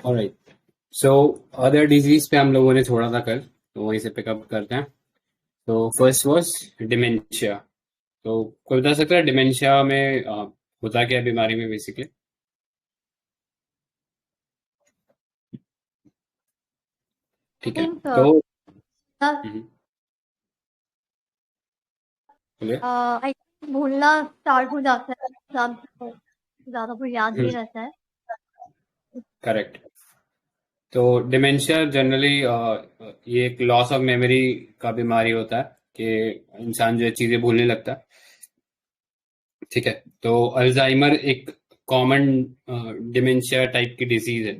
Alright, so other disease पे हम लोगों ने छोड़ा था कल, तो वहीं से पिकअप करते हैं। तो फर्स्ट वाज डिमेंशिया। तो कोई बता सकता है डिमेंशिया में होता क्या है बीमारी में बेसिकली? आई ठीक है, थिंक तो हम्म, बोलिए। आई भूलना स्टार्ट हो जाता है सब तो ज़्यादा कुछ याद नहीं रहता है। करेक्ट। तो डिमेंशिया जनरली ये एक लॉस ऑफ मेमोरी का बीमारी होता है कि इंसान जो है चीजें भूलने लगता है। ठीक है, तो अल्जाइमर एक कॉमन डिमेंशिया टाइप की डिजीज है।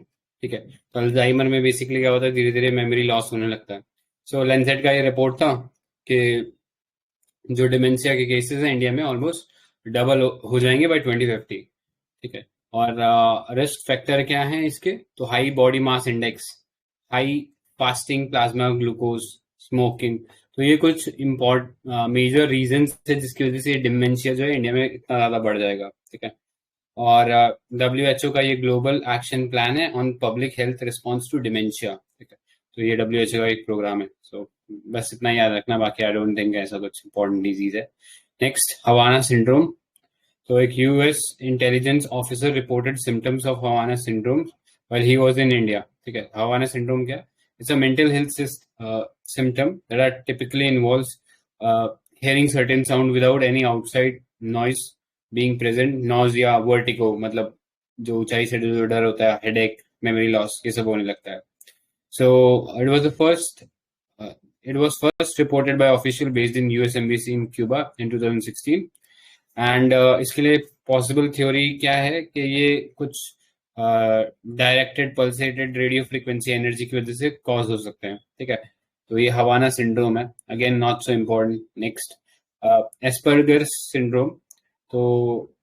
ठीक है, तो अल्जाइमर में बेसिकली क्या होता है, धीरे धीरे मेमोरी लॉस होने लगता है। सो लेंसेट का ये रिपोर्ट था कि जो डिमेंशिया के केसेस हैं इंडिया में ऑलमोस्ट डबल हो जाएंगे बाय 2050। ठीक है, और रिस्क फैक्टर क्या है इसके? तो high body mass index, high fasting plasma glucose, smoking. तो ये कुछ इम्पोर्ट मेजर रीजन है जिसकी वजह से डिमेंशिया जो है इंडिया में इतना ज्यादा बढ़ जाएगा। ठीक है, और WHO का ये ग्लोबल एक्शन प्लान है on public health response to dementia. ठीक है, तो ये WHO का एक प्रोग्राम है। सो बस इतना याद रखना, बाकी आई डोंट थिंक ऐसा कुछ इंपॉर्टेंट डिजीज है। Next, Havana syndrome. तो एक US intelligence officer reported symptoms of Havana syndrome while he was in India. ठीक है, हवाना सिंड्रोम क्या है? It's a mental health symptom that are typically involves hearing certain sound without any outside noise being present, nausea, vertigo, मतलब जो ऊंचाई से जो डर होता है, हेडेक, मेमोरी लॉस, ये सब होने लगता है। So it was the first. It was first reported by official based in US Embassy in Cuba in 2016. And इसके लिए पॉसिबल थ्योरी क्या है कि ये कुछ directed pulsated radio frequency energy की वजह से कॉज हो सकते हैं। ठीक है, तो ये हवाना सिंड्रोम है, again not so important. Next, Asperger syndrome. तो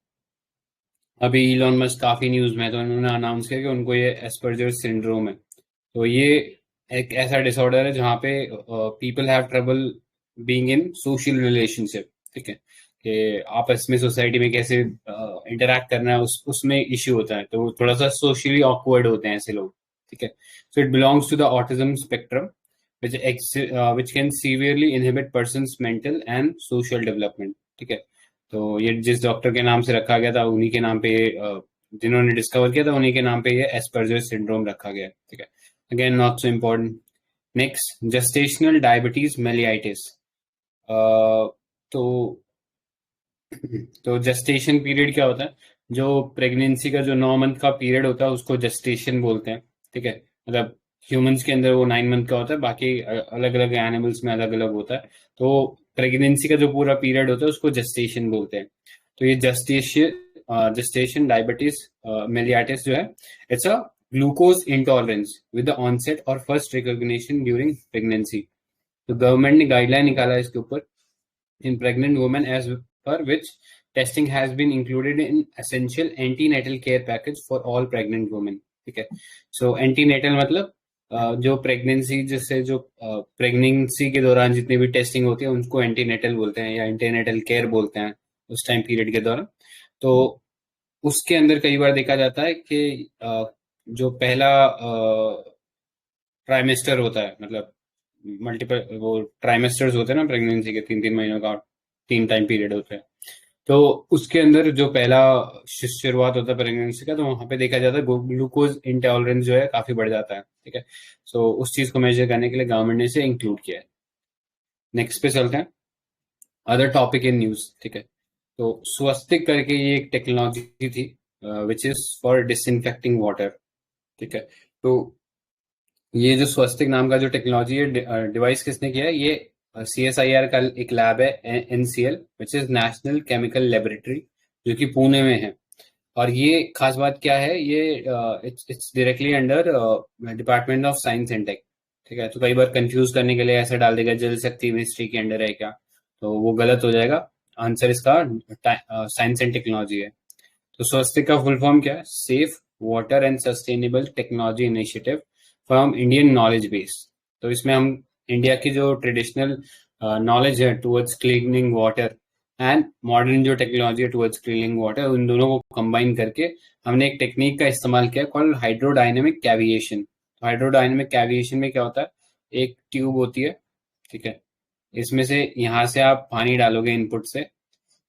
अभी इलॉन मस्क काफी न्यूज में है, तो उन्होंने अनाउंस किया कि उनको ये एस्पर्गर सिंड्रोम है। तो ये एक ऐसा डिसऑर्डर है जहाँ पे people have trouble being in social relationship. ठीक है, कि आपस में सोसाइटी में कैसे इंटरेक्ट करना है, उसमें इश्यू होता है, तो वो थोड़ा सा सोशली ऑकवर्ड होते हैं ऐसे लोग। ठीक है, so it belongs to the autism spectrum which can severely inhibit person's mental and social development। ठीक है, तो ये जिस डॉक्टर के नाम से रखा गया था उन्हीं के नाम पे जिन्होंने डिस्कवर किया था उन्हीं के नाम पे ये एस्पर्जर सिंड्रोम रखा गया है। ठीक है, again not so important. Next, gestational diabetes mellitus. तो तो जेस्टेशन पीरियड क्या होता है? जो प्रेगनेंसी का जो 9 मंथ का पीरियड होता है उसको जेस्टेशन बोलते हैं। ठीक है, मतलब ह्यूमंस के अंदर वो 9 मंथ का होता है, बाकी अलग अलग एनिमल्स में अलग अलग होता है। तो प्रेगनेंसी का जो पूरा पीरियड होता है उसको जेस्टेशन बोलते हैं। तो ये जेस्टेशन डायबिटीज मेलियाटिस जो है, it's a glucose intolerance with the onset और फर्स्ट रिकॉग्निशन ड्यूरिंग प्रेगनेंसी। तो गवर्नमेंट ने गाइडलाइन निकाला है इसके ऊपर, in pregnant women as per which testing has been included in essential antenatal care package for all pregnant women। ठीक है, सो antenatal मतलब जो प्रेगनेंसी जैसे जो प्रेगनेंसी के दौरान जितनी भी टेस्टिंग होती है उनको एंटीनेटल बोलते हैं या एंटीनेटल केयर बोलते हैं उस टाइम पीरियड के दौरान। तो उसके अंदर कई बार देखा जाता है कि जो पहला ट्राइमेस्टर होता है, मतलब मल्टीपल वो ट्राइमेस्टर्स होते हैं ना प्रेगनेंसी के, 3 3 महीनों का 3 टाइम पीरियड होते हैं। तो उसके अंदर जो पहला शुरुआत होता है प्रेगनेंसी का, तो वहां पे देखा जाता है ग्लूकोज इंटॉलरेंस जो है काफी बढ़ जाता है। ठीक है, सो उस चीज को मेजर करने के लिए गवर्नमेंट ने इसे इंक्लूड किया है। नेक्स्ट पे चलते हैं, अदर टॉपिक इन न्यूज। ठीक है, तो स्वस्तिक करके ये एक टेक्नोलॉजी थी which is for disinfecting water. ठीक है, तो ये जो स्वस्तिक नाम का जो टेक्नोलॉजी है, डिवाइस किसने किया है? ये CSIR का एक लैब है, NCL which is national chemical laboratory, जो कि पुणे में है। और ये खास बात क्या है, ये it's directly under department of science and tech. ठीक है, तो कई बार कंफ्यूज करने के लिए ऐसा डाल देगा जल शक्ति मिनिस्ट्री के अंडर है क्या, तो वो गलत हो जाएगा। आंसर इसका साइंस एंड टेक्नोलॉजी है। तो स्वस्तिक का फुल फॉर्म क्या है? Safe water and sustainable technology initiative from Indian knowledge base. तो इसमें हम इंडिया की जो ट्रेडिशनल नॉलेज है towards cleaning water and modern जो टेक्नोलॉजी है टुवर्ड्स क्लीनिंग वाटर, उन दोनों को कंबाइन करके हमने एक टेक्निक का इस्तेमाल किया कॉल्ड हाइड्रोडायनेमिक कैविएशन। तो हाइड्रोडायनेमिक कैविएशन में क्या होता है, एक ट्यूब होती है, ठीक है, इसमें से यहाँ से आप पानी डालोगे इनपुट से,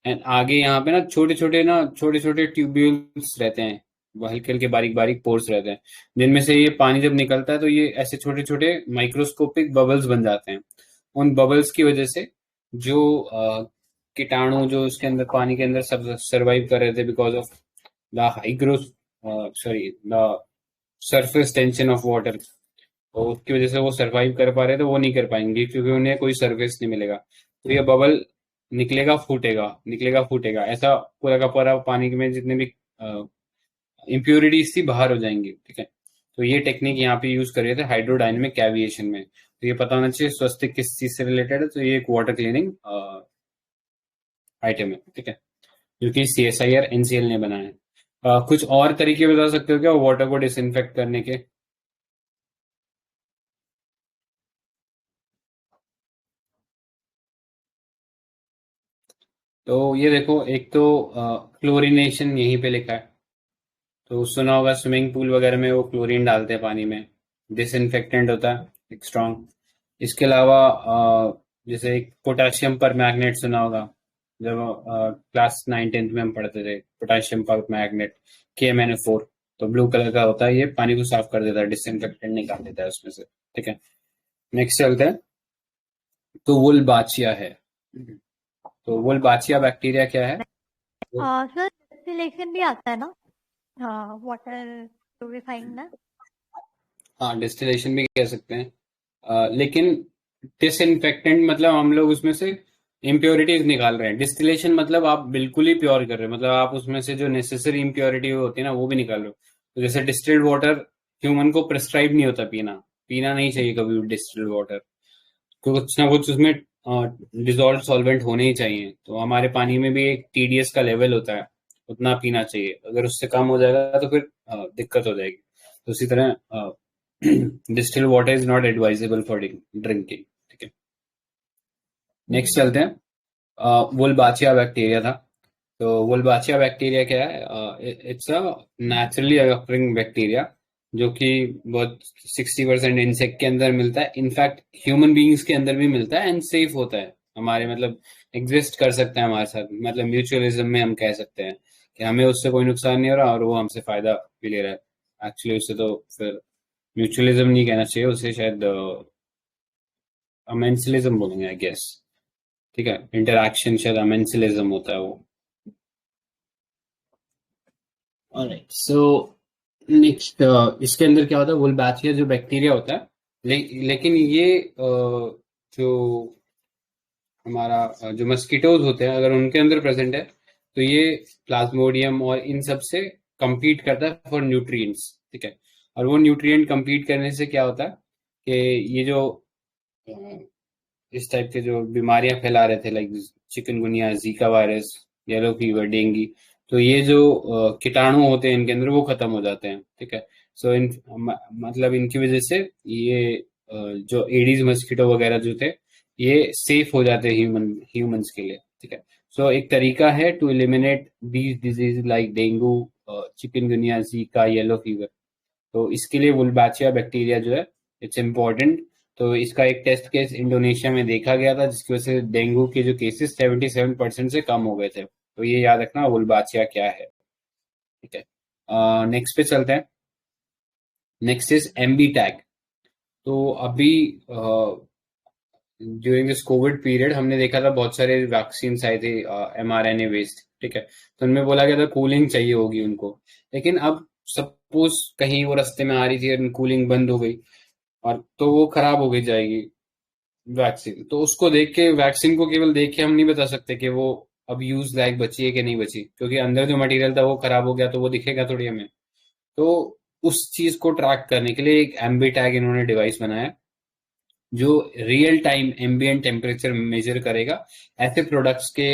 एंड आगे यहाँ पे ना छोटे छोटे ट्यूब्यूल्स रहते हैं, हल्के हल्के बारीक बारीक पोर्स रहते हैं, जिनमें से ये पानी जब निकलता है तो ये ऐसे छोटे छोटे माइक्रोस्कोपिक बबल्स बन जाते हैं। उन बबल्स की वजह से जो कीटाणु जो उसके अंदर पानी के अंदर सब सर्वाइव कर रहे थे because of the high growth sorry the surface tension of water, तो उसकी वजह से वो सरवाइव कर पा रहे थे, वो नहीं कर पाएंगे क्योंकि उन्हें कोई सरफेस नहीं मिलेगा। तो ये बबल निकलेगा फूटेगा, निकलेगा फूटेगा, ऐसा पूरा का पूरा पानी में जितने भी इम्प्योरिटीज थी बाहर हो जाएंगी, ठीक है। तो ये टेक्निक यहाँ पे यूज कर रहे थे हाइड्रोडायनेमिक कैविएशन में। तो ये पता होना चाहिए स्वस्तिक किस चीज से रिलेटेड है, तो ये एक वाटर क्लीनिंग आइटम है, ठीक है, जो कि CSIR NCL ने बनाया है। कुछ और तरीके बता सकते हो क्या वाटर को डिसइंफेक्ट करने के? तो ये देखो, एक तो क्लोरीनेशन यहीं पे लिखा है, तो सुना होगा स्विमिंग पूल वगैरह में वो क्लोरीन डालते हैं पानी में, डिसइंफेक्टेंट होता है एक स्ट्रॉन्ग। इसके अलावा जैसे एक पोटाशियम पर मैग्नेट सुना होगा, जब क्लास 9-10 में हम पढ़ते थे, पोटाशियम पर मैग्नेट KMnO4, तो ब्लू कलर का होता है, ये पानी को साफ कर देता है, डिसइंफेक्टेंट निकाल देता है उसमें से, ठीक है। नेक्स्ट चलते हैं, तो वुलबाचिया है। तो वुलबाचिया बैक्टीरिया क्या है? सर डिस्टिलेशन भी आता है ना, हाँ वाटर प्यूरिफाइंग ना। हाँ, डिस्टिलेशन भी कह सकते हैं, लेकिन डिसइंफेक्टेंट मतलब हम लोग उसमें से इम्प्योरिटीज निकाल रहे हैं, डिस्टिलेशन मतलब आप बिल्कुल ही प्योर कर रहे हैं, मतलब आप उसमें से जो नेसेसरी इम्प्योरिटी होती है ना वो भी निकाल रहे हो। तो जैसे डिस्टिल्ड वाटर ह्यूमन को प्रिस्क्राइब नहीं होता पीना, पीना नहीं चाहिए कभी भी डिस्टिल्ड वाटर, कुछ ना कुछ उसमें डिजॉल्व सॉल्वेंट होने ही चाहिए। तो हमारे पानी में भी एक TDS का लेवल होता है, उतना पीना चाहिए, अगर उससे कम हो जाएगा तो फिर दिक्कत हो जाएगी। तो उसी तरह distilled water is not advisable for drinking, ठीक है। नेक्स्ट चलते हैं, वुलबाचिया बैक्टीरिया था। तो वुलबाचिया बैक्टीरिया क्या है? It's a naturally occurring bacteria, जो कि बहुत 60% इंसेक्ट के अंदर मिलता है, इनफैक्ट ह्यूमन बीइंग्स के अंदर भी मिलता है, एंड सेफ होता है हमारे, मतलब एग्जिस्ट कर सकता है हमारे साथ, मतलब म्यूचुअलिज्म में हम कह सकते हैं कि हमें उससे कोई नुकसान नहीं हो रहा और वो हमसे फायदा भी ले रहा है। एक्चुअली उससे तो फिर म्यूचुअलिज्म नहीं कहना चाहिए, उसे शायद अमेंसिलिज्म बोलेंगे आई गेस, ठीक है, इंटरैक्शन शायद अमेंसिलिज्म होता है वो। ऑलराइट, सो नेक्स्ट, इसके अंदर क्या होता है, वुलबैचिया जो बैक्टीरिया होता है, लेकिन ये जो हमारा जो मस्कीटोज होते हैं अगर उनके अंदर प्रेजेंट है तो ये प्लाज्मोडियम और इन सब से compete करता है फॉर न्यूट्रिएंट्स, ठीक है। और वो न्यूट्रिएंट compete करने से क्या होता है कि ये जो अ, इस टाइप के जो बीमारियां फैला रहे थे, like chikungunya, Zika virus, yellow fever, dengue, तो ये जो कीटाणु होते हैं इनके अंदर वो खत्म हो जाते हैं, ठीक है। सो मतलब इनकी वजह से ये जो एडीज मस्कीटो वगैरह जो थे ये सेफ हो जाते हैं ह्यूमंस के लिए, ठीक है। सो एक तरीका है to eliminate these disease like dengue, chikungunya, Zika, yellow fever. तो इसके लिए वुलबैचिया बैक्टीरिया जो है इट्स इम्पोर्टेंट। तो इसका एक टेस्ट केस इंडोनेशिया में देखा गया था जिसकी वजह से डेंगू के जो केसेस 77% से कम हो गए थे। तो ये याद रखना वुलबाचिया क्या है, ठीक है। नेक्स्ट पे चलते हैं। Next is MB tag. तो अभी ड्यूरिंग दिस कोविड पीरियड हमने देखा था बहुत सारे वैक्सीन आए थे mRNA बेस्ड, ठीक है। तो उनमें बोला गया था कूलिंग चाहिए होगी उनको, लेकिन अब सपोज कहीं वो रास्ते में आ रही थी और कूलिंग बंद हो गई और तो वो खराब हो गई जाएगी वैक्सीन, तो उसको देख के, वैक्सीन को केवल देख के हम नहीं बता सकते कि वो अब यूज लायक बची है कि नहीं बची, क्योंकि अंदर जो मटेरियल था वो खराब हो गया तो वो दिखेगा थोड़ी हमें। तो उस चीज को ट्रैक करने के लिए एक MB टैग इन्होंने डिवाइस बनाया जो real time ambient temperature measure करेगा ऐसे प्रोडक्ट्स के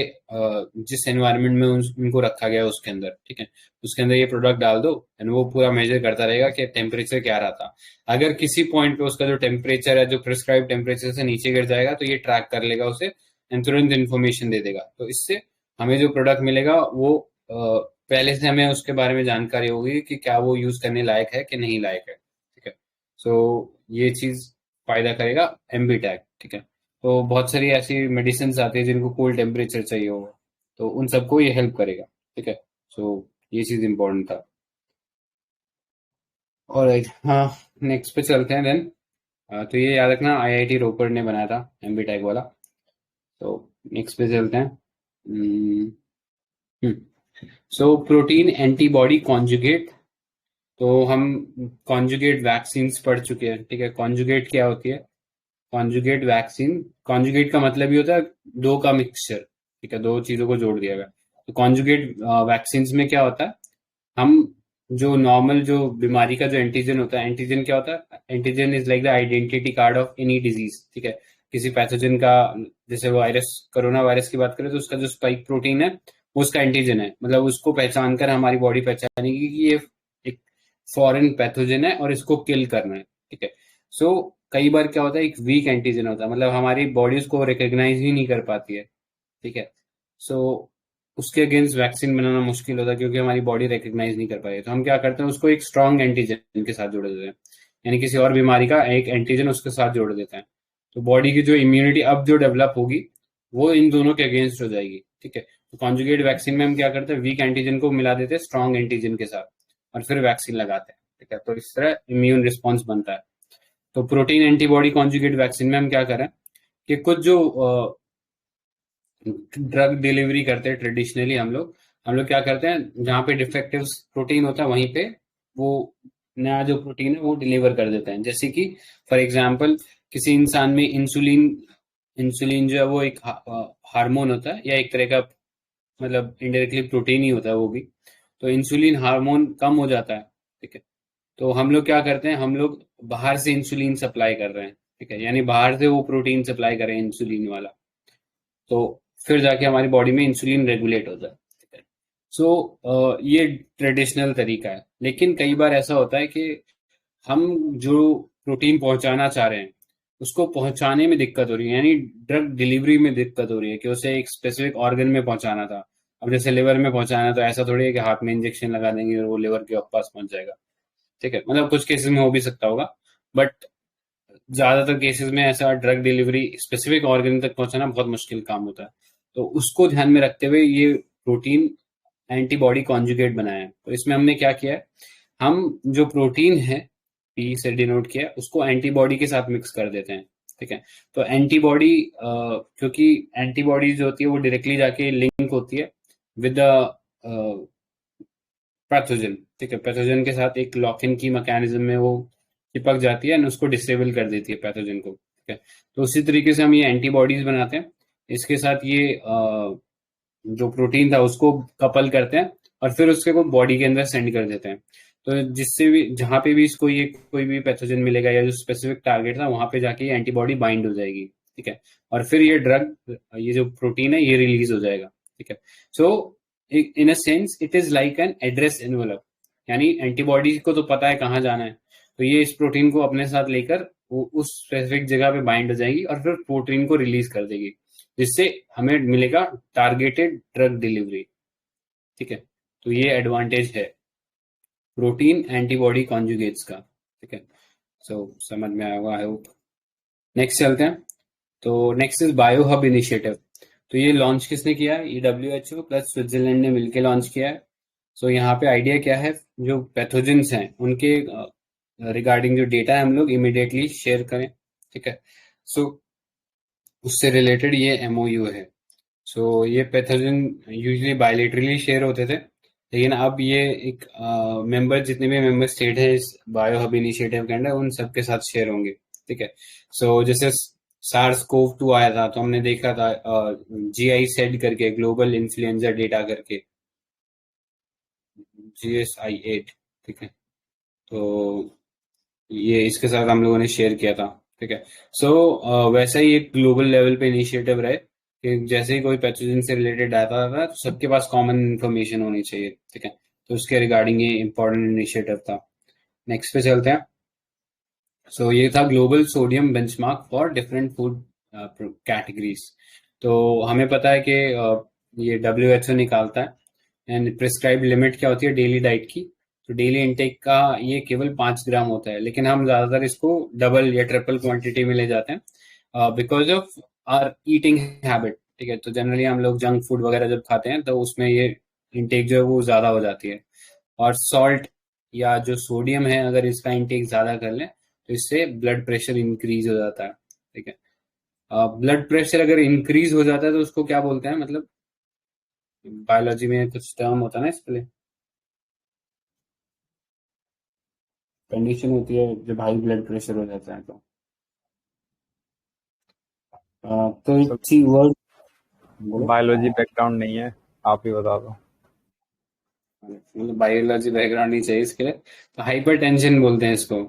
जिस एनवायरनमेंट में उनको रखा गया है उसके अंदर, ठीक है। उसके अंदर ये प्रोडक्ट डाल दो एंड वो पूरा मेजर करता रहेगा कि टेम्परेचर क्या रहा था। अगर किसी पॉइंट पे उसका जो टेम्परेचर है जो प्रिस्क्राइब टेम्परेचर से नीचे गिर जाएगा तो ये ट्रैक कर लेगा उसे एंड तुरंत इन्फॉर्मेशन दे देगा। तो इससे हमें जो प्रोडक्ट मिलेगा वो पहले से हमें उसके बारे में जानकारी होगी कि क्या वो यूज करने लायक है कि नहीं लायक है। ठीक है, सो ये चीज फायदा करेगा एमबी टैग। ठीक है, तो बहुत सारी ऐसी मेडिसिन आती है जिनको कोल्ड टेम्परेचर चाहिए होगा, तो उन सबको ये हेल्प करेगा। ठीक है, सो ये चीज इंपॉर्टेंट था। और हाँ, नेक्स्ट पे चलते हैं देन। तो ये याद रखना आईआईटी रोपड़ ने बनाया था एमबी टैग वाला। तो नेक्स्ट पे चलते हैं। So protein antibody conjugate. तो हम कॉन्जुगेट वैक्सीन्स पढ़ चुके हैं। ठीक है, कॉन्जुगेट क्या होती है? कॉन्जुगेट वैक्सीन, कॉन्जुगेट का मतलब ही होता है दो का मिक्सचर। ठीक है, दो चीजों को जोड़ दिया गया। तो कॉन्जुगेट वैक्सीन्स में क्या होता है, हम जो नॉर्मल जो बीमारी का जो एंटीजन होता है, एंटीजन क्या होता है? Antigen is like the identity card of any disease. ठीक है, किसी पैथोजन का, जैसे वायरस, कोरोना वायरस की बात करें तो उसका जो स्पाइक प्रोटीन है वो उसका एंटीजन है। मतलब उसको पहचान कर हमारी बॉडी पहचानेगी कि ये एक फॉरेन पैथोजन है और इसको किल करना है। ठीक है, सो कई बार क्या होता है, एक वीक एंटीजन होता है, मतलब हमारी बॉडी उसको रिकॉग्नाइज ही नहीं कर पाती है। ठीक है, सो उसके अगेंस्ट वैक्सीन बनाना मुश्किल होता है क्योंकि हमारी बॉडी रिकॉग्नाइज नहीं कर पाई। तो हम क्या करते हैं, उसको एक स्ट्रॉन्ग एंटीजन के साथ जोड़ देते हैं, यानी किसी और बीमारी का एक एंटीजन उसके साथ जोड़ देते हैं। तो बॉडी की जो इम्यूनिटी अब जो डेवलप होगी वो इन दोनों के अगेंस्ट हो जाएगी। ठीक है, तो कॉन्जुगेट वैक्सीन में हम क्या करते हैं, वीक एंटीजन को मिला देते हैं स्ट्रॉन्ग एंटीजन के साथ और फिर वैक्सीन लगाते हैं। ठीक है, तो इस तरह इम्यून रिस्पॉन्स बनता है। तो प्रोटीन एंटीबॉडी कॉन्जुगेट वैक्सीन में हम क्या करें कि कुछ जो ड्रग डिलीवरी करते हैं ट्रेडिशनली, हम लोग क्या करते हैं, जहाँ पे डिफेक्टिव प्रोटीन होता है वहीं पे वो नया जो प्रोटीन है वो डिलीवर कर देते हैं। जैसे कि फॉर एग्जांपल किसी इंसान में इंसुलिन, इंसुलिन जो है वो एक हार्मोन होता है या एक तरह का, मतलब इनडायरेक्टली प्रोटीन ही होता है वो भी। तो इंसुलिन हार्मोन कम हो जाता है। ठीक है, तो हम लोग क्या करते हैं, हम लोग बाहर से इंसुलिन सप्लाई कर रहे हैं। ठीक है, यानी बाहर से वो प्रोटीन सप्लाई कर रहे हैं इंसुलिन वाला, तो फिर जाके हमारी बॉडी में इंसुलिन रेगुलेट होता है। ठीक है, सो ये ट्रेडिशनल तरीका है। लेकिन कई बार ऐसा होता है कि हम जो प्रोटीन पहुंचाना चाह रहे हैं उसको पहुंचाने में दिक्कत हो रही है, यानी ड्रग डिलीवरी में दिक्कत हो रही है कि उसे एक स्पेसिफिक ऑर्गन में पहुंचाना था। अब जैसे लिवर में पहुंचाना, तो ऐसा थोड़ी है कि हाथ में इंजेक्शन लगा देंगे और वो लिवर के पास पहुंच जाएगा। ठीक है, मतलब कुछ केसेस में हो भी सकता होगा, बट ज्यादातर केसेस में ऐसा ड्रग डिलीवरी स्पेसिफिक ऑर्गन तक पहुंचाना बहुत मुश्किल काम होता है। तो उसको ध्यान में रखते हुए ये प्रोटीन एंटीबॉडी कॉन्जुगेट बनाया है। तो इसमें हमने क्या किया है, हम जो प्रोटीन है, पी से डिनोट किया, उसको एंटीबॉडी के साथ मिक्स कर देते हैं। ठीक है, तो एंटीबॉडी, क्योंकि एंटीबॉडी जो होती है वो डायरेक्टली जाके लिंक होती है विद पैथोजन। ठीक है, पैथोजन के साथ एक लॉक इन की मैकेनिज्म में वो चिपक जाती है और उसको डिसेबल कर देती है पैथोजन को। ठीक है, तो उसी तरीके से हम ये एंटीबॉडीज बनाते हैं, इसके साथ ये जो प्रोटीन था उसको कपल करते हैं और फिर उसके को बॉडी के अंदर सेंड कर देते हैं। तो जिससे भी, जहां पे भी इसको ये कोई भी पैथोजन मिलेगा या जो स्पेसिफिक टारगेट था वहां पे जाके ये एंटीबॉडी बाइंड हो जाएगी। ठीक है, और फिर ये ड्रग, ये जो प्रोटीन है ये रिलीज हो जाएगा। ठीक है, so in a sense it is like an address envelope, यानी एंटीबॉडी को तो पता है कहाँ जाना है, तो ये इस प्रोटीन को अपने साथ लेकर वो उस स्पेसिफिक जगह पे बाइंड हो जाएगी और फिर प्रोटीन को रिलीज कर देगी, जिससे हमें मिलेगा टारगेटेड ड्रग डिलीवरी। ठीक है, तो ये एडवांटेज है प्रोटीन एंटीबॉडी कॉन्जुगेट्स का। ठीक है, सो समझ में आया होगा आई होप। नेक्स्ट चलते हैं। तो next is bio hub initiative. तो ये लॉन्च किसने किया है? ये WHO प्लस स्विट्जरलैंड ने मिलकर लॉन्च किया है। सो यहाँ पे आइडिया क्या है, जो पैथोजेंस हैं उनके रिगार्डिंग जो डेटा है हम लोग इमिडिएटली शेयर करें। ठीक है, सो उससे रिलेटेड ये MOU है। सो ये पैथोजन यूजुअली बायलेटरली शेयर होते थे, लेकिन अब ये एक मेंबर, जितने भी मेंबर स्टेट है इस बायो हब इनिशिएटिव के अंडर, उन सबके साथ शेयर होंगे। ठीक है, सो जैसे SARS-CoV-2 आया था तो हमने देखा था GI सेड करके, ग्लोबल इन्फ्लुएंजा डेटा करके, GSI8। ठीक है, तो ये इसके साथ हम लोगों ने शेयर किया था। ठीक है, सो वैसा ही एक ग्लोबल लेवल पे इनिशिएटिव रहे कि जैसे ही कोई पैथोजन से रिलेटेड डाटा आता है तो सबके पास कॉमन इन्फॉर्मेशन होनी चाहिए। ठीक है, तो उसके रिगार्डिंग ये इंपॉर्टेंट इनिशिएटिव था। नेक्स्ट पे चलते हैं। सो ये था global sodium benchmark for different food categories. तो हमें पता है कि ये WHO निकालता है, एंड प्रिस्क्राइब लिमिट क्या होती है डेली डाइट की। तो डेली इनटेक का ये केवल 5 ग्राम होता है, लेकिन हम ज्यादातर इसको डबल या ट्रिपल क्वांटिटी में ले जाते हैं because of our eating habit. ठीक है, तो जनरली हम लोग जंक फूड वगैरह जब खाते हैं तो उसमें ये इनटेक जो है वो ज्यादा हो जाती है। और सॉल्ट या जो सोडियम है, अगर इसका इंटेक ज्यादा कर लें तो इससे ब्लड प्रेशर इंक्रीज हो जाता है। ठीक है, ब्लड प्रेशर अगर इंक्रीज हो जाता है तो उसको क्या बोलते हैं, मतलब बायोलॉजी में कुछ टर्म होता है ना इसके लिए, कंडीशन होती है जब हाई ब्लड प्रेशर हो जाता है तो तो एक तो सी वर्ड बोलो। बायोलॉजी बैकग्राउंड नहीं है, आप ही बता दो। मतलब बायोलॉजी बैकग्राउंड नहीं चाहिए इसके लिए, तो हाइपर टेंशन बोलते हैं इसको।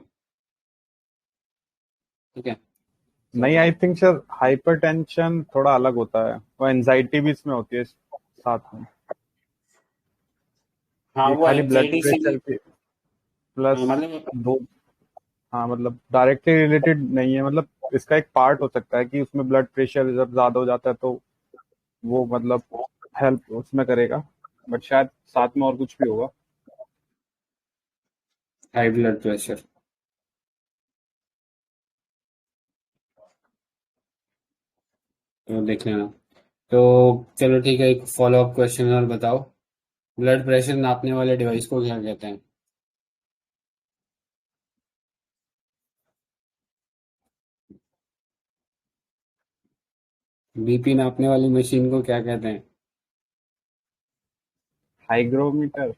ठीक है, नहीं, तो आई थिंक सर हाइपरटेंशन थोड़ा अलग होता है, वो एंजाइटी भी इसमें होती है साथ में। हाँ, ये वो खाली ब्लड एंजाइटी से प्रेशर के प्लस मतलब दो। हाँ मतलब डायरेक्टली रिलेटेड नहीं है, मतलब इसका एक पार्ट हो सकता है कि उसमें ब्लड प्रेशर जब ज्यादा हो जाता है तो वो मतलब हेल्प उसमें करेगा, बट शायद साथ में और कुछ भी होगा। हाई ब्लड प्रेशर, तो देख लेना। तो चलो ठीक है, एक फॉलो अप क्वेश्चन और बताओ, ब्लड प्रेशर नापने वाले डिवाइस को क्या कहते हैं? बीपी नापने वाली मशीन को क्या कहते हैं? हाइग्रोमीटर।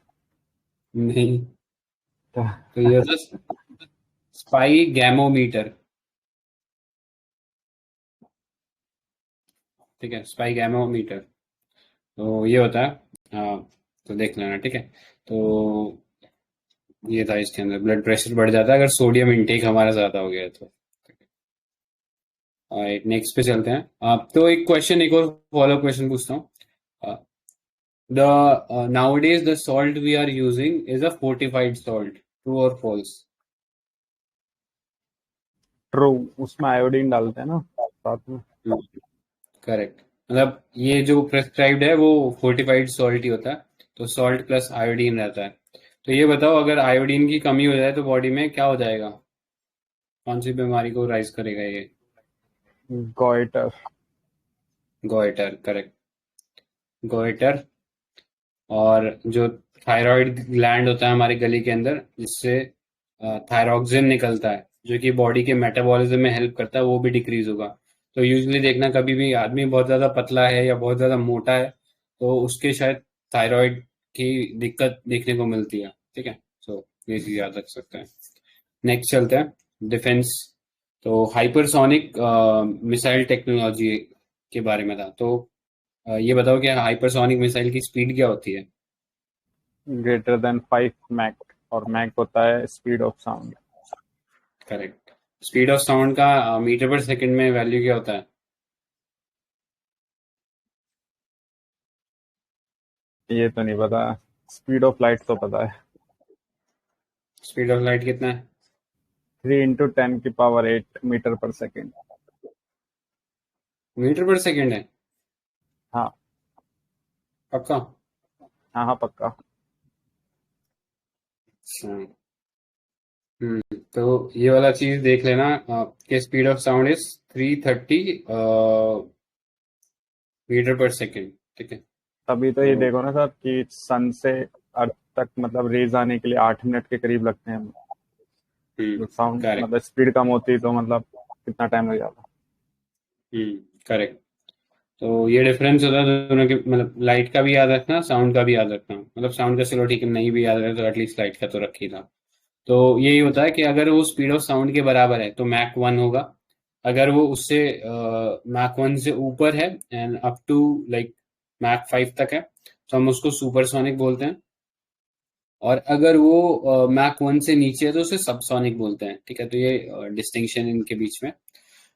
नहीं, तो तो ये होता है स्पाई गैमोमीटर। ठीक है, स्पाई गैमोमीटर, तो ये होता है। हाँ, तो देख लेना। ठीक है, तो ये था, इसके अंदर ब्लड प्रेशर बढ़ जाता है अगर सोडियम इंटेक हमारा ज्यादा हो गया है तो। नेक्स्ट पे चलते हैं। तो एक क्वेश्चन, एक और फॉलो क्वेश्चन पूछता हूँ। the nowadays the salt we are using is a fortified salt, true or false? True, उसमें आयोडीन डालते हैं ना साथ में। करेक्ट, मतलब ये जो प्रेस्क्राइब्ड है वो फोर्टिफाइड सॉल्ट ही होता है, तो सॉल्ट प्लस आयोडीन रहता है। तो ये बताओ, अगर आयोडीन की कमी हो जाए तो बॉडी में क्या हो जाएगा, कौन सी बीमारी को राइज करेगा ये? गॉइटर। Goitre, correct, goitre. और जो थायराइड ग्लैंड होता है हमारे गले के अंदर, जिससे थायरॉक्सिन निकलता है जो कि बॉडी के मेटाबॉलिज्म में हेल्प करता है, वो भी डिक्रीज होगा। तो यूजुअली देखना, कभी भी आदमी बहुत ज्यादा पतला है या बहुत ज्यादा मोटा है तो उसके शायद थायराइड की दिक्कत देखने को मिलती है। ठीक है, तो ये चीज याद रख सकते हैं। नेक्स्ट चलते हैं, डिफेंस। तो हाइपरसोनिक मिसाइल टेक्नोलॉजी के बारे में था, तो ये बताओ कि हाइपरसोनिक मिसाइल की स्पीड क्या होती है? ग्रेटर देन 5 मैक, और मैक होता है speed of sound. Correct, speed of sound का मीटर पर सेकंड में वैल्यू क्या होता है? ये तो नहीं पता, स्पीड ऑफ लाइट तो पता है। स्पीड ऑफ लाइट कितना है? 3 × 10⁸ मीटर पर सेकेंड। मीटर पर सेकंड है? हाँ। पक्का? हाँ हाँ पक्का। अच्छा, तो ये वाला चीज देख लेना कि speed of sound is 330 metre per second. ठीक है, तभी तो ये तो देखो ना सर कि सन से अर्थ तक मतलब रेज आने के लिए 8 मिनट के करीब लगते हैं। साउंड करेक्ट, मतलब स्पीड कम होती तो मतलब कितना टाइम लग जाता। करेक्ट। तो ये डिफरेंस होता है दोनों के, मतलब लाइट का भी याद रखना, साउंड का भी याद रखना। मतलब साउंड का चलो ठीक है, नहीं भी याद रहे तो एटलीस्ट लाइट का तो रख ही था। तो यही होता है कि अगर वो स्पीड ऑफ साउंड के बराबर है तो मैक 1 होगा। अगर वो उससे मैक 1 से ऊपर है and up to like Mach 5 तक है तो हम उसको सुपरसोनिक बोलते हैं। और अगर वो मैक 1 से नीचे है तो उसे सबसोनिक बोलते हैं। ठीक है, तो ये डिस्टिंक्शन इनके बीच में।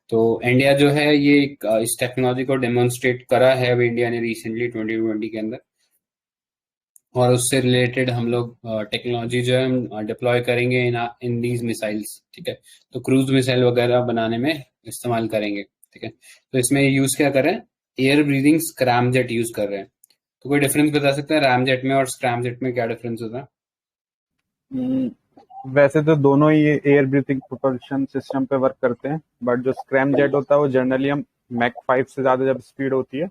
तो इंडिया जो है ये इस टेक्नोलॉजी को डेमोन्स्ट्रेट करा है अभी इंडिया ने रिसेंटली 2020 के अंदर। और उससे रिलेटेड हम लोग टेक्नोलॉजी जो है हम डिप्लॉय करेंगे इन इन दीज मिसाइल्स। ठीक है, तो क्रूज मिसाइल वगैरह बनाने में इस्तेमाल करेंगे। ठीक है, तो इसमें यूज क्या करें, एयर ब्रीदिंग स्क्रैमजेट यूज कर रहे हैं। तो कोई डिफरेंस बता सकते हैं रैमजेट में और स्क्रैमजेट में क्या डिफरेंस होता है? वैसे तो दोनों ही एयर ब्रीथिंग प्रोपल्शन सिस्टम पे वर्क करते हैं, बट जो स्क्रैम जेट होता है वो जनरली हम मैक 5 से ज्यादा जब स्पीड होती है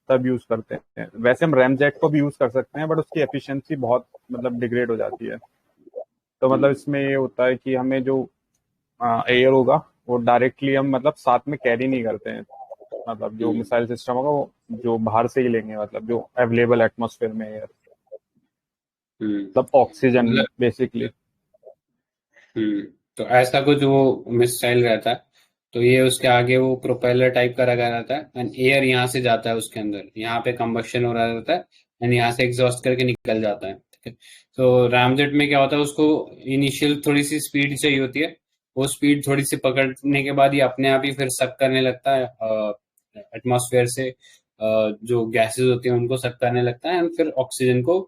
तब यूज करते हैं। वैसे हम रैम जेट को भी यूज कर सकते हैं, बट उसकी एफिशिएंसी बहुत मतलब डिग्रेड हो जाती है। तो मतलब इसमें ये होता है कि हमें जो एयर होगा वो डायरेक्टली हम मतलब साथ में कैरी नहीं करते हैं। मतलब जो मिसाइल सिस्टम होगा वो जो बाहर से ही लेंगे, मतलब जो अवेलेबल एटमॉस्फेयर में एयर, मतलब ऑक्सीजन मतलब बेसिकली। तो ऐसा कुछ वो मिसाइल रहता है, तो ये उसके आगे वो प्रोपेलर टाइप का लगा रहता है एंड एयर यहाँ से जाता है उसके अंदर, यहाँ पे कंबशन हो रहा रहता है एंड यहाँ से एग्जॉस्ट करके निकल जाता है। ठीक है। तो रामजेट में क्या होता है, उसको इनिशियल थोड़ी सी स्पीड चाहिए होती है। वो स्पीड थोड़ी सी पकड़ने के बाद ये अपने आप ही फिर सक करने लगता है एटमॉस्फेयर से जो गैसेस होती हैं उनको सक करने लगता है एंड फिर ऑक्सीजन को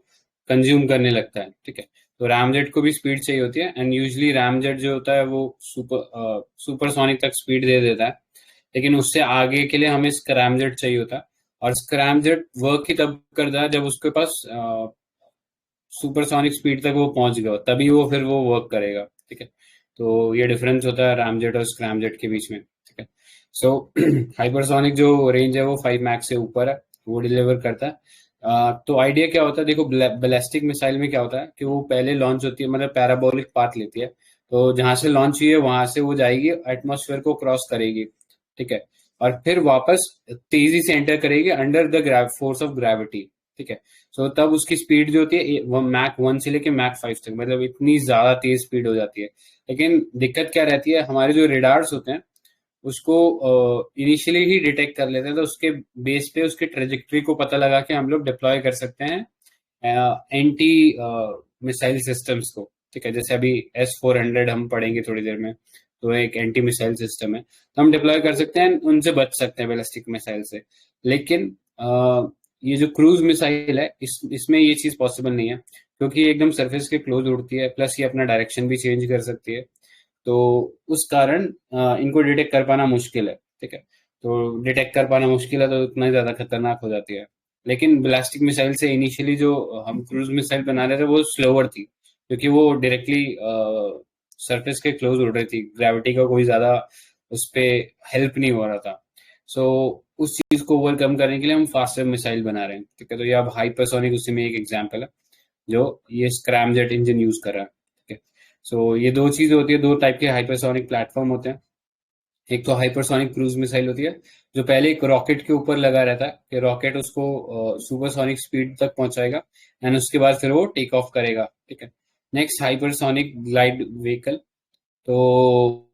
कंज्यूम करने लगता है। ठीक है। तो रैमजेट को भी स्पीड चाहिए होती है एंड यूजली रैमजेट जो होता है वो सुपरसोनिक तक स्पीड दे देता है, लेकिन उससे आगे के लिए हमें स्क्रैमजेट चाहिए होता है। और स्क्रैमजेट वर्क ही तब करता है जब उसके पास सुपरसोनिक स्पीड तक वो पहुंच गया, तभी वो फिर वो वर्क करेगा। ठीक है। तो ये डिफरेंस होता है रैमजेट और स्क्रैमजेट के बीच में। ठीक है। सो हाइपरसोनिक जो रेंज है वो 5 मैक्स से ऊपर है, वो डिलीवर करता है। तो आइडिया क्या होता है, देखो बैलिस्टिक मिसाइल में क्या होता है कि वो पहले लॉन्च होती है, मतलब पैराबोलिक पाथ लेती है। तो जहां से लॉन्च हुई है वहां से वो जाएगी, एटमॉस्फेयर को क्रॉस करेगी। ठीक है। और फिर वापस तेजी से एंटर करेगी under the force of gravity. ठीक है। सो तब उसकी स्पीड जो होती है वो मैक 1 से लेके मैक 5 तक, मतलब इतनी ज्यादा तेज स्पीड हो जाती है। लेकिन दिक्कत क्या रहती है, हमारे जो रेडार्स होते हैं उसको इनिशियली ही डिटेक्ट कर लेते हैं, तो उसके बेस पे उसकी ट्रेजेक्ट्री को पता लगा के हम लोग डिप्लॉय कर सकते हैं एंटी मिसाइल सिस्टम्स को। ठीक है। जैसे अभी S-400 हम पढ़ेंगे थोड़ी देर में, तो एक एंटी मिसाइल सिस्टम है, तो हम डिप्लॉय कर सकते हैं, उनसे बच सकते हैं बैलिस्टिक मिसाइल से। लेकिन ये जो क्रूज मिसाइल है इसमें ये चीज पॉसिबल नहीं है, क्योंकि ये एकदम सरफेस के क्लोज उड़ती है, प्लस ये अपना डायरेक्शन भी चेंज कर सकती है। तो उस कारण इनको डिटेक्ट कर पाना मुश्किल है। ठीक है। तो डिटेक्ट कर पाना मुश्किल है तो उतना ज्यादा खतरनाक हो जाती है। लेकिन बैलिस्टिक मिसाइल से इनिशियली जो हम क्रूज मिसाइल बना रहे थे वो स्लोअर थी, क्योंकि वो डायरेक्टली सरफेस के क्लोज उड़ रही थी, ग्रेविटी का कोई ज्यादा उस पर हेल्प नहीं हो रहा था। सो उस चीज को ओवरकम करने के लिए हम फास्टर मिसाइल बना रहे हैं। ठीक है। तो ये अब हाइपरसोनिक उसी में एक एग्जाम्पल है जो ये स्क्रैमजेट इंजन यूज कर रहा है। ठीक है। सो ये दो चीज होती है, दो टाइप के हाइपरसोनिक प्लेटफॉर्म होते हैं। एक तो हाइपरसोनिक क्रूज मिसाइल होती है जो पहले एक रॉकेट के ऊपर लगा रहता है कि रॉकेट उसको सुपरसोनिक स्पीड तक पहुंचाएगा एंड उसके बाद फिर वो टेक ऑफ करेगा। ठीक है। नेक्स्ट हाइपरसोनिक ग्लाइड व्हीकल, तो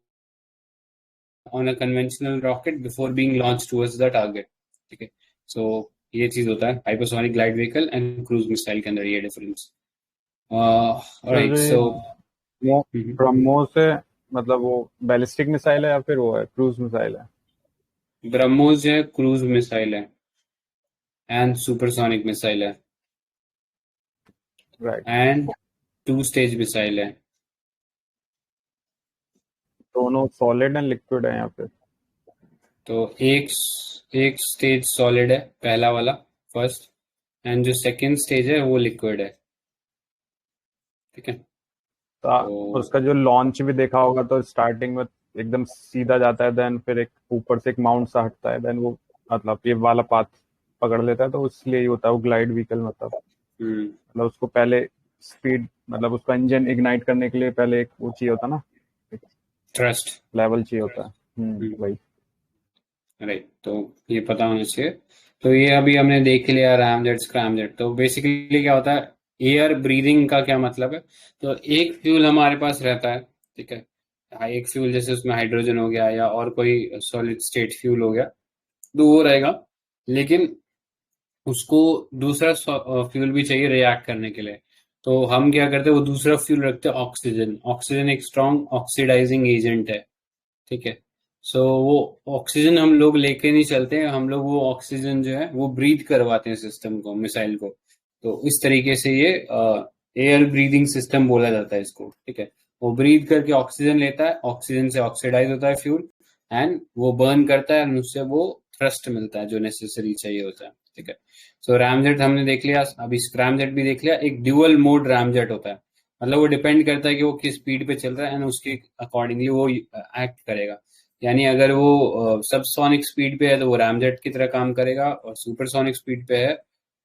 on a conventional rocket before being launch towards the target. ठीक है। सो ये चीज होता है hypersonic glide vehicle and cruise missile के अंदर ये डिफरेंस। फिर ऑलराइट। जो ये सो ब्रह्मोस है, मतलब वो बैलिस्टिक मिसाइल है या फिर वो है क्रूज मिसाइल है? ब्रह्मोस जो है क्रूज मिसाइल है एंड सुपरसोनिक मिसाइल है राइट। एंड 2 स्टेज मिसाइल है। दोनों सॉलिड एंड लिक्विड है यहाँ पे? तो एक एक स्टेज सॉलिड है, पहला वाला, फर्स्ट, एंड जो सेकंड स्टेज है वो लिक्विड है। ठीक है। तो तो उसका जो लॉन्च भी देखा होगा तो स्टार्टिंग में एकदम सीधा जाता है, देन फिर एक ऊपर से एक माउंट सा हटता है, देन वो मतलब ये वाला पाथ पकड़ लेता है, तो इसलिए ही होता है वो ग्लाइड व्हीकल। मतलब उसको पहले स्पीड, मतलब उसका इंजन इग्नाइट करने के लिए पहले एक वो चाहिए होता है ना, एक ट्रस्ट। लेवल चाहिए होता है। वही। राइट। तो ये पता होना चाहिए। तो ये अभी हमने देख लिया रैमजेट स्क्रैमजेट। तो बेसिकली क्या होता है, एयर ब्रीदिंग का क्या मतलब है, तो एक फ्यूल हमारे पास रहता है। ठीक है। हाँ, एक फ्यूल जैसे उसमें हाइड्रोजन हो गया या और कोई सॉलिड स्टेट फ्यूल हो गया, तो वो रहेगा। लेकिन उसको दूसरा फ्यूल भी चाहिए रिएक्ट करने के लिए। तो हम क्या करते हैं, वो दूसरा फ्यूल रखते हैं ऑक्सीजन। ऑक्सीजन एक स्ट्रॉन्ग ऑक्सीडाइजिंग एजेंट है। ठीक है। सो वो ऑक्सीजन हम लोग लेके नहीं चलते हैं, हम लोग वो ऑक्सीजन जो है वो ब्रीथ करवाते हैं सिस्टम को, मिसाइल को। तो इस तरीके से ये एयर ब्रीदिंग सिस्टम बोला जाता है इसको। ठीक है। वो ब्रीथ करके ऑक्सीजन लेता है, ऑक्सीजन से ऑक्सीडाइज होता है फ्यूल एंड वो बर्न करता है एंड उससे वो थ्रस्ट मिलता है जो नेसेसरी चाहिए होता है, ठीक है। सो रैमजेट हमने देख लिया, अभी स्क्रैमजेट भी देख लिया। एक ड्यूअल मोड रैमजेट होता है, मतलब वो डिपेंड करता है कि वो किस स्पीड पे चल रहा है एंड उसके अकॉर्डिंगली वो एक्ट करेगा। यानी अगर वो सबसोनिक स्पीड पे है तो वो रैमजेट की तरह काम करेगा, और सुपरसोनिक स्पीड पे है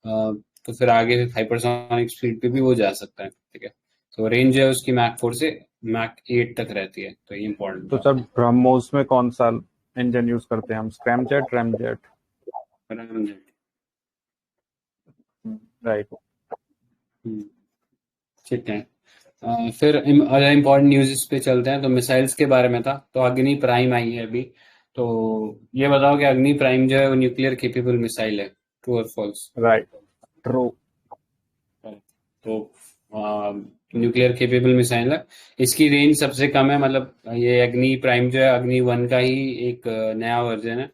तो फिर आगे हाइपरसोनिक स्पीड पे भी वो जा सकता है, ठीक है। तो रेंज है उसकी मैक 4 से मैक 8 तक रहती है, तो ये इंपॉर्टेंट तो बात सर है। ब्रह्मोस में कौन सा इंजन यूज करते हैं हम, स्क्रैमजेट, रैमजेट? रैमजेट। राइट। हम्म, ठीक है। फिर अदर इम्पोर्टेंट न्यूज़ पे चलते हैं, तो मिसाइल्स के बारे में था, तो अग्नि प्राइम आई है अभी। तो ये बताओ कि अग्नि प्राइम जो है वो न्यूक्लियर केपेबल मिसाइल है, ट्रू और फॉल्स? Right, true. तो न्यूक्लियर केपेबल मिसाइल है, इसकी रेंज सबसे कम है, मतलब ये अग्नि प्राइम जो है अग्नि 1 का ही एक नया वर्जन है।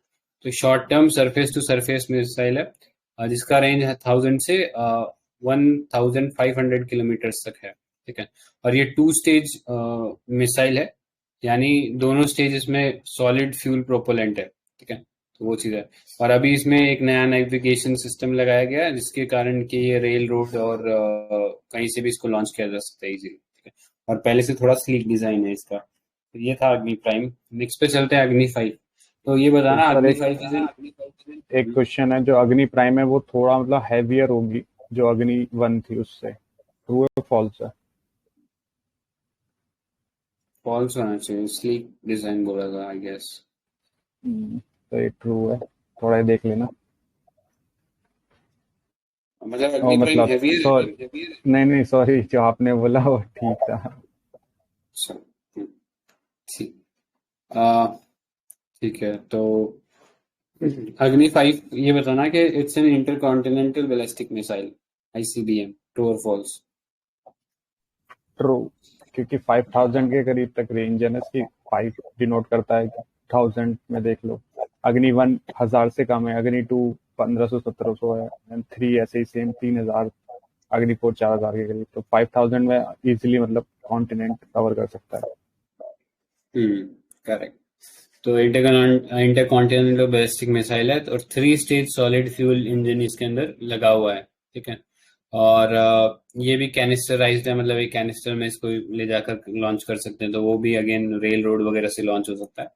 तो short term surface to surface missile है, जिसका रेंज है 1000 से 1500 किलोमीटर तक है, ठीक है। और ये 2 स्टेज मिसाइल है, यानी दोनों स्टेज इसमें सॉलिड फ्यूल प्रोपेलेंट है, ठीक है। तो वो चीज़ है। और अभी इसमें एक नया नेविगेशन सिस्टम लगाया गया है, जिसके कारण कि ये रेल रोड और कहीं से भी इसको लॉन्च किया जा सकता है इजीली, ठीक है। और पहले से थोड़ा स्लीक डिजाइन है इसका। तो ये था अग्नि प्राइम। नेक्स्ट पे चलते हैं अग्नि 5। तो ये तो बताना सर अग्नि एक 5 एक क्वेश्चन है, जो अग्नि प्राइम है वो थोड़ा मतलब हैवियर होगी जो अग्नि 1 थी उससे, ट्रू है फॉल्स है? फॉल्स होना चाहिए, स्लीक डिजाइन बोला था आई गेस। तो ये ट्रू है, थोड़ा ये देख लेना। मतलब और अग्नि प्राइम मतलब हैवी सॉरी, है। नहीं नहीं सॉरी, जो आपने बोला वो ठीक था। अच्छा, ठीक। आ, ठीक है। तो अग्नि 5 ये बताना कि it's an intercontinental ballistic missile, ICBM, true और फॉल्स? ट्रू, क्योंकि 5000 के करीब तक रेंज है ना इसकी। 5 डिनोट करता है कि 1000 में देख लो। अग्नि 1 1000 से कम है, अग्नि 2 1500 1700 है, एंड 3 ऐसे ही सेम 3000, अग्नि 4 4000 के करीब। तो 5000 में इजीली मतलब कॉन्टिनेंट कवर कर सकता है। करेक्ट। तो इंटरकॉन्टिनेंटल बैलिस्टिक मिसाइल है, और 3 स्टेज सॉलिड फ्यूल इंजन इसके अंदर लगा हुआ है, ठीक है। और ये भी कैनिस्टराइज्ड है, मतलब एक कैनिस्टर में इसको ले जाकर लॉन्च कर सकते हैं, तो वो भी अगेन रेल रोड वगैरह से लॉन्च हो सकता है।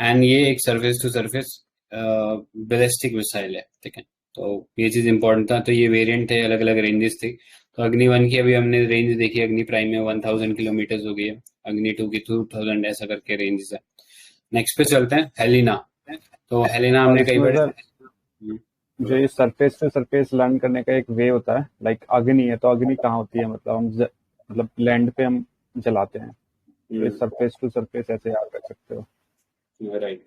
एंड ये एक surface to surface ballistic missile है, ठीक है। तो ये चीज इंपॉर्टेंट था। तो ये वेरिएंट है, अलग अलग रेंजेस थी। तो अग्नि 1 की अभी हमने रेंज देखी, अग्नि प्राइम में 1000 किलोमीटर हो गई है, अग्नि 2 की 2000, ऐसा करके रेंजेस है। नेक्स्ट पे चलते हैं, हेलिना। तो हेलिना और हमने कई इसमें बार। सर जो ये सरफेस से सरफेस लैंड करने का एक वे होता है, लाइक अग्नि है, तो अग्नि कहाँ होती है, मतलब मतलब लैंड पे हम जलाते हैं, तो ये सरफेस टू सरफेस ऐसे याद रख सकते हो। Right,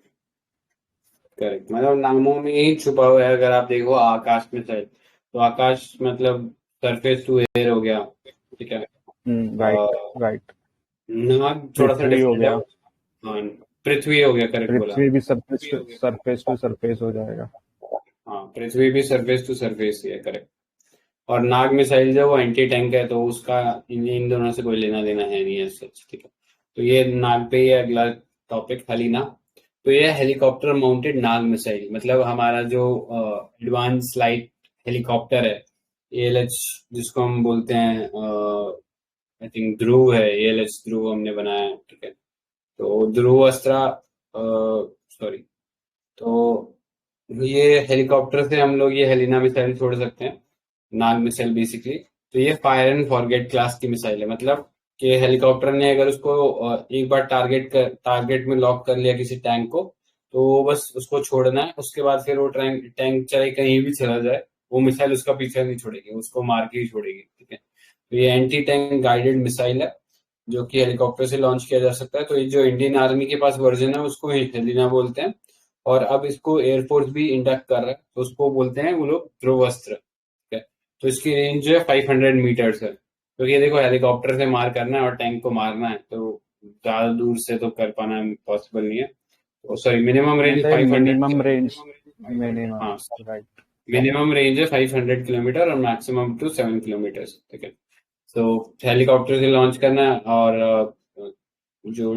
correct. मतलब नामों में ही छुपा हुआ है, अगर आप देखो आकाश में शायद, तो आकाश मतलब सरफेस टू एयर हो गया, ठीक है। Right right. नाग थोड़ा सा पृथ्वी हो डिफरेंट है। गया, हाँ, पृथ्वी हो गया, करेक्ट बोला। पृथ्वी भी सरफेस टू सरफेस हो जाएगा। हाँ, पृथ्वी भी सरफेस टू सरफेस ही है, करेक्ट। और नाग मिसाइल जो वो एंटी टैंक है, तो उसका इन दोनों से कोई लेना देना है नहीं है सच, ठीक है। तो ये नाग पे ही है। अगला टॉपिक हलीना। तो ये हेलीकॉप्टर माउंटेड नाग मिसाइल, मतलब हमारा जो एडवांस लाइट हेलीकॉप्टर है, एएलएच जिसको हम बोलते हैं, आई थिंक ध्रुव है, एएलएच ध्रुव हमने बनाया है, ठीक है। तो ध्रुव अस्त्रा, सॉरी। तो ये हेलीकॉप्टर से हम लोग ये हेलिना मिसाइल छोड़ सकते हैं, नाग मिसाइल बेसिकली। तो ये फायर एंड फॉरगेट क्लास की मिसाइल है, मतलब कि हेलीकॉप्टर ने अगर उसको एक बार टारगेट में लॉक कर लिया किसी टैंक को, तो वो बस उसको छोड़ना है। उसके बाद फिर वो टैंक टैंक चाहे कहीं भी चला जाए, वो मिसाइल उसका पीछा नहीं छोड़ेगी, उसको मार के ही छोड़ेगी, ठीक है। तो ये एंटी टैंक गाइडेड मिसाइल है, जो कि हेलीकॉप्टर से लॉन्च किया जा सकता है। तो ये जो इंडियन आर्मी के पास वर्जन है उसको हेलिना बोलते हैं, और अब इसको एयरफोर्स भी इंडक्ट कर रहा है, तो उसको बोलते हैं वो लोग ध्रुवस्त्र, ठीक है। तो इसकी रेंज जो है 500 मीटर्स है। तो ये देखो, हेलीकॉप्टर से मार करना है और टैंक को मारना है, तो ज्यादा दूर से तो कर पाना पॉसिबल नहीं है। तो सॉरी, मिनिमम रेंज मतलब 500। मिनिमम रेंज, मिनिमम, हाँ, राइट। मिनिमम रेंज है 500 किलोमीटर और मैक्सिमम टू 7 किलोमीटर, ठीक है। तो हेलीकॉप्टर से लॉन्च करना है, और जो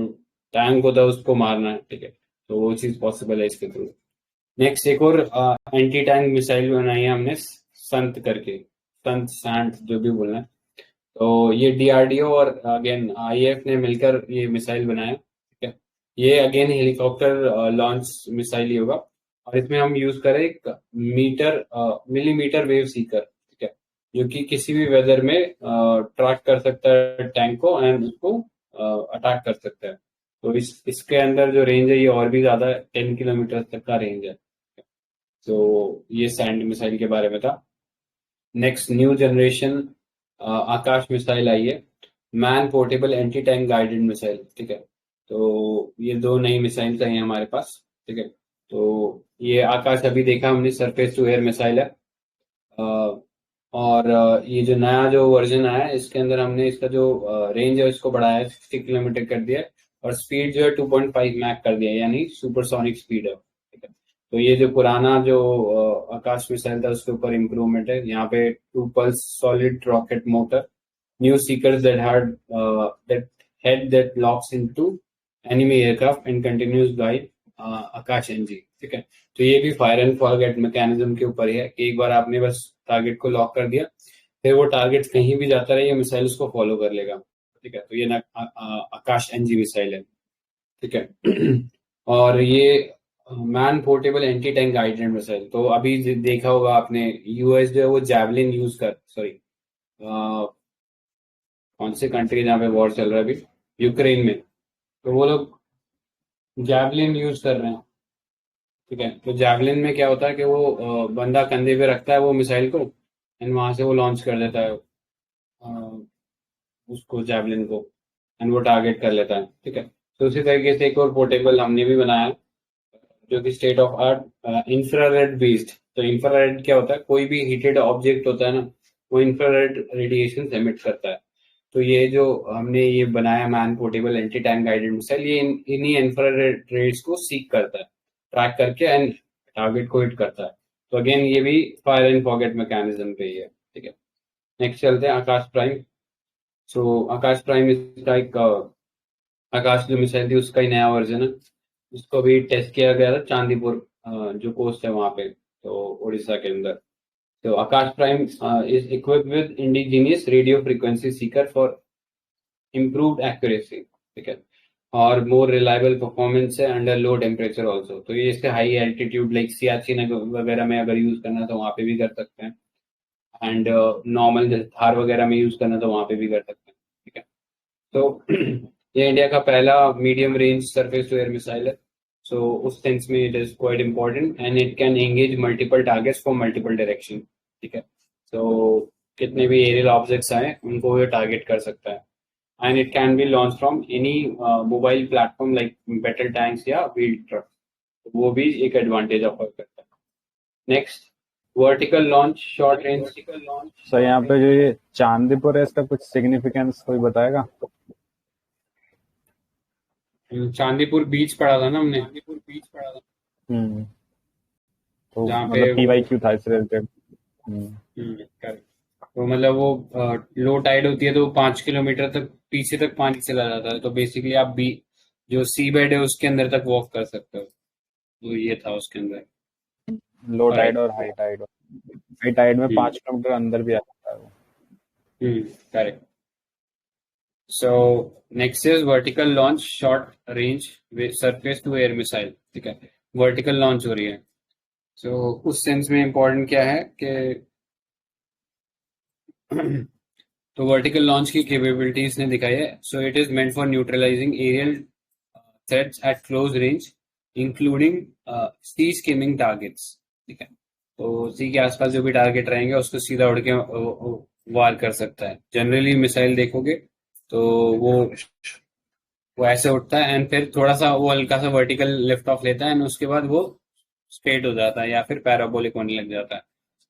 टैंक होता है उसको मारना है, ठीक है। तो वो चीज पॉसिबल है इसके थ्रू। नेक्स्ट एक और एंटी टैंक मिसाइल बनाई है हमने, संत करके, संत सैंट जो भी बोलना है। तो ये डीआरडीओ और अगेन आईएएफ ने मिलकर ये मिसाइल बनाया, ठीक है। ये अगेन हेलीकॉप्टर लॉन्च मिसाइल ही होगा, और इसमें हम यूज करें एक मिलीमीटर वेव सीकर, ठीक है, जो कि किसी भी वेदर में ट्रैक कर सकता है टैंक को एंड उसको अटैक कर सकता है। तो इसके अंदर जो रेंज है ये और भी ज्यादा 10 किलोमीटर तक का रेंज है। तो ये सैंड मिसाइल के बारे में था। नेक्स्ट न्यू जनरेशन आकाश मिसाइल आई है, man portable anti tank guided missile, ठीक है। तो ये दो नई मिसाइल आई हैं हमारे पास, ठीक है। तो ये आकाश अभी देखा हमने, सरफेस टू एयर मिसाइल है। और ये जो नया जो वर्जन आया है इसके अंदर हमने इसका जो रेंज है उसको बढ़ाया है, 60 किलोमीटर कर दिया है, और स्पीड जो है 2.5 मैक कर दिया है, यानी सुपरसोनिक स्पीड है, ठीक है। तो ये जो पुराना जो आकाश मिसाइल था उसके ऊपर इम्प्रूवमेंट है। यहाँ पे 2 pulse solid rocket motor, new seekers that head that locks into enemy aircraft and continues guide Akash NG, ठीक है। तो ये भी फायर एंड फॉरगेट मैकेनिज्म के ऊपर ही है कि एक बार आपने बस टारगेट को लॉक कर दिया, फिर वो टारगेट कहीं भी जाता रहे, ये मिसाइल उसको फॉलो कर लेगा, ठीक है। तो ये ना आकाश एनजी मिसाइल है, ठीक है। और ये man portable anti tank guided missile, तो अभी देखा होगा आपने, यूएस जो है वो जैवलिन यूज कर, सॉरी कौन से कंट्री जहाँ पे वॉर चल रहा है अभी, यूक्रेन में, तो वो लोग जैवलिन यूज कर रहे हैं, ठीक है। तो जैवलिन में क्या होता है कि वो बंदा कंधे पे रखता है वो मिसाइल को, एंड वहां से वो लॉन्च कर देता है उसको, जैवलिन को, एंड वो टारगेट कर लेता है, ठीक है। तो उसी तरीके से एक और पोर्टेबल हमने भी बनाया है, जो कि state of art infrared based. तो इंफ्रारेड क्या होता है, कोई भी हीटेड ऑब्जेक्ट होता है ना, वो इंफ्रारेड रेडिएशन एमिट करता है। तो ये जो हमने ये बनाया man portable anti tank guided missile, ये इन्हीं इंफ्रारेड रेड्स को सीक करता है, ट्रैक करके एंड टारगेट को हिट करता है। तो अगेन ये भी फायर एंड फॉरगेट मैकेनिज्म पे ही है, ठीक है। नेक्स्ट चलते हैं आकाश प्राइम। सो आकाश प्राइम इसका एक आकाश जो मिसाइल थी उसका ही नया वर्जन है, उसको भी टेस्ट किया गया था चांदीपुर जो कोस्ट है वहां पे, तो उड़ीसा के अंदर। तो Akash prime is equipped with indigenous radio frequency seeker for improved accuracy, ठीक है, और मोर रिलायबल परफॉर्मेंस है अंडर लो टेम्परेचर ऑल्सो। तो ये इसके हाई एल्टीट्यूड लाइक सियाचिन वगैरह में अगर यूज करना तो वहां पे भी कर सकते हैं, एंड नॉर्मल थार वगैरह में यूज करना तो वहां पे भी कर सकते हैं, ठीक है। तो ये इंडिया का पहला medium range surface to air missile है। सो उस सेंस में it is quite important and it can engage multiple targets from multiple direction, ठीक है। तो कितने भी एरियल ऑब्जेक्ट्स आए उनको ये टारगेट कर सकता है, and it can be launch from any mobile platform like battle tanks या व्हील्ड ट्रक। वो भी एक एडवांटेज ऑफर करता है। Next vertical launch short range. Sir यहाँ पे जो ये चांदीपुर है इसका कुछ सिग्निफिकेंस कोई बताएगा? चांदीपुर बीच पढ़ा था ना हमने, तो जहाँ पे मतलब PYQ था इससे रिलेटेड। correct। तो मतलब वो लो टाइड होती है तो 5 किलोमीटर तक पीछे तक पानी चला जाता है, तो बेसिकली आप बी जो सी बेड है उसके अंदर तक वॉक कर सकते हो, तो ये था उसके अंदर। लो टाइड और हाई टाइड, हाई टाइड में 5 किलोमीटर अंदर भी आ जाता है वो। Correct. So next is vertical launch short range surface to air missile, ठीक है, वर्टिकल लॉन्च हो रही है। सो उस सेंस में इम्पोर्टेंट क्या है कि तो वर्टिकल लॉन्च की कैपेबिलिटीज ने दिखाई है। So it is meant for neutralising aerial threats at close range including sea skimming targets, ठीक है। तो सी के आसपास जो भी टारगेट रहेंगे उसको सीधा उड़ के वार कर सकता है। जनरली मिसाइल देखोगे तो वो ऐसे उठता है एंड फिर थोड़ा सा वो हल्का सा वर्टिकल लिफ्ट ऑफ लेता है एंड उसके बाद वो स्ट्रेट हो जाता है या फिर पैराबोलिक होने लग जाता है।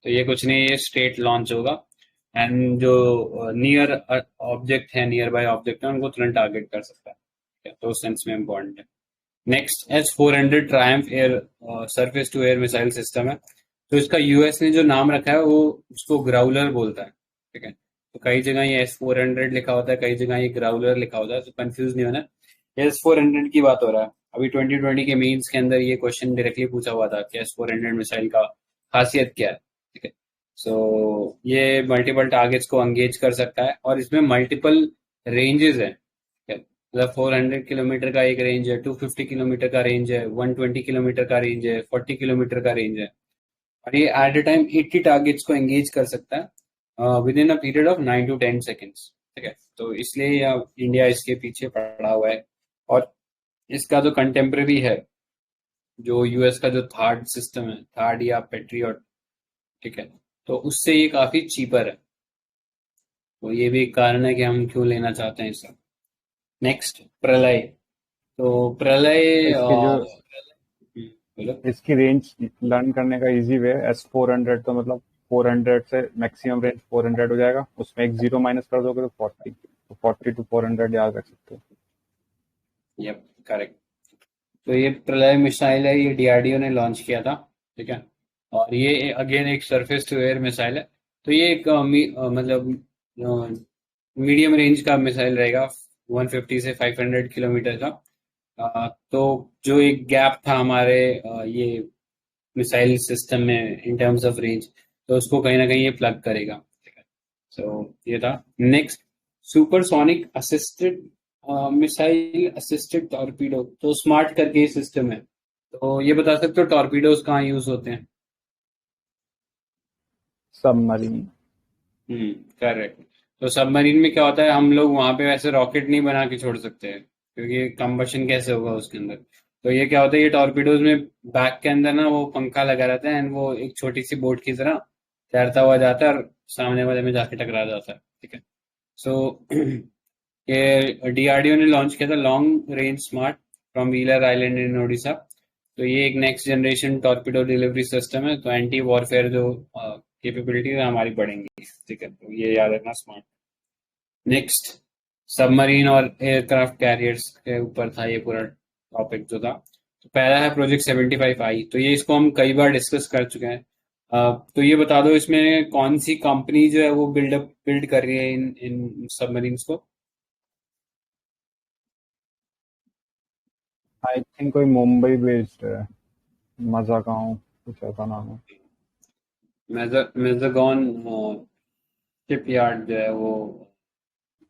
तो ये कुछ नहीं, ये स्ट्रेट लॉन्च होगा एंड जो नियर ऑब्जेक्ट है, नियर बाय ऑब्जेक्ट है, उनको तुरंत टारगेट कर सकता है, तो उस सेंस में इम्पोर्टेंट है। Next S-400 triumph air surface to air missile system है। तो इसका यूएस ने जो नाम रखा है वो उसको ग्राउलर बोलता है, ठीक है। तो कई जगह ये S-400 लिखा होता है, कई जगह ये ग्राउलर लिखा होता है, तो कंफ्यूज नहीं होना। S-400 की बात हो रहा है। अभी 2020 के मेंस के अंदर ये क्वेश्चन डायरेक्टली पूछा हुआ था कि S-400 मिसाइल का खासियत क्या है, ठीक है। सो ये मल्टीपल टारगेट्स को एंगेज कर सकता है और इसमें मल्टीपल रेंजेस है, ठीक है। मतलब 400 किलोमीटर का एक रेंज है, 250 किलोमीटर का रेंज है, 120 किलोमीटर का रेंज है, 40 किलोमीटर का रेंज है, और ये एट ए टाइम 80 टारगेट्स को एंगेज कर सकता है with in a period of 9 to 10 seconds, ठीक है। तो इसलिए इंडिया इसके पीछे पड़ा हुआ है। और इसका जो कंटेम्प्रेरी है, जो यूएस का जो थर्ड सिस्टम है, थर्ड या पेट्रियट, ठीक है, तो उससे ये काफी चीपर है। तो ये भी एक कारण है कि हम क्यों लेना चाहते हैं इसका। नेक्स्ट, प्रलय। तो प्रलय इसकी जो बोलो। इसकी रेंज लर्न करने का इजी वे है S-400, तो मतलब 400 से मैक्सिमम रेंज 400 हो जाएगा, उसमें एक जीरो माइनस कर दोगे तो 40, तो 40 to 400 याद रख सकते हो। Yup, correct. तो ये प्रलय मिसाइल है, ये डीआरडीओ ने लॉन्च किया था, ठीक है। और ये अगेन एक सरफेस टू एयर मिसाइल है। तो ये एक मतलब मीडियम रेंज का मिसाइल रहेगा, 150 से 500 किलोमीटर का। तो जो एक गैप था हमारे ये मिसाइल सिस्टम में इन टर्म्स ऑफ रेंज, तो उसको कहीं ना कहीं ये प्लग करेगा, ठीक है। सो ये था। Next, supersonic assisted missile assisted torpedo. तो स्मार्ट करके सिस्टम है। तो ये बता सकते हो टॉर्पीडोज कहाँ यूज होते हैं? सबमरीन। करेक्ट। तो सबमरीन में क्या होता है, हम लोग वहां पे वैसे रॉकेट नहीं बना के छोड़ सकते हैं, क्योंकि कंबशन कैसे होगा उसके अंदर। तो ये क्या होता है, ये टॉर्पीडोज में बैक के अंदर ना वो पंखा लगा रहता है, एंड वो एक छोटी सी बोट की तरह तैरता हुआ जाता है और सामने वाले में जाके टकरा जाता है, ठीक है। सो ये डीआरडीओ ने लॉन्च किया था, long range smart from wheeler island in Odisha. तो ये एक next generation torpedo delivery system है। तो एंटी वॉरफेयर जो कैपेबिलिटी है हमारी बढ़ेंगी, ठीक है। तो ये याद रखना, स्मार्ट। नेक्स्ट, सबमरीन और एयरक्राफ्ट कैरियर्स के ऊपर था ये पूरा टॉपिक जो था। तो पहला है प्रोजेक्ट 75I। तो ये इसको हम कई बार डिस्कस कर चुके हैं। तो ये बता दो इसमें कौन सी कंपनी जो है वो बिल्ड कर रही है इन इन सबमरीन्स को? आई थिंक कोई मुंबई बेस्ड है, मजागांव कुछ ऐसा नाम है। मेजगॉन शिपयार्ड जो है वो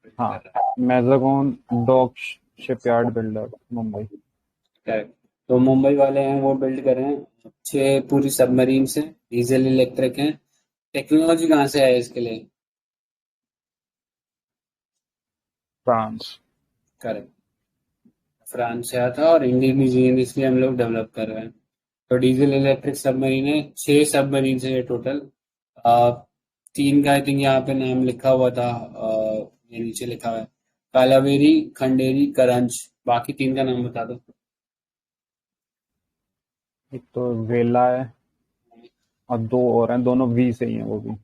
build हाँ, कर रहा है। Mazagon dock shipyard builder, Mumbai. Correct। तो मुंबई वाले हैं, वो बिल्ड कर रहे हैं। 6 पूरी सबमरीन से डीजल इलेक्ट्रिक हैं। टेक्नोलॉजी कहाँ से है इसके लिए? फ्रांस। करेक्ट, फ्रांस से आया था और इंडियन हम लोग डेवलप कर रहे हैं। तो डीजल इलेक्ट्रिक सबमरीन है, 6 सबमरीन है ये टोटल। 3 का आई थिंक यहाँ पे नाम लिखा हुआ था, ये नीचे लिखा हुआ है, कालावेरी, खंडेरी, करंज। बाकी 3 का नाम बता दो। एक तो वेला है और 2 और हैं, दोनों वी से ही हैं वो भी।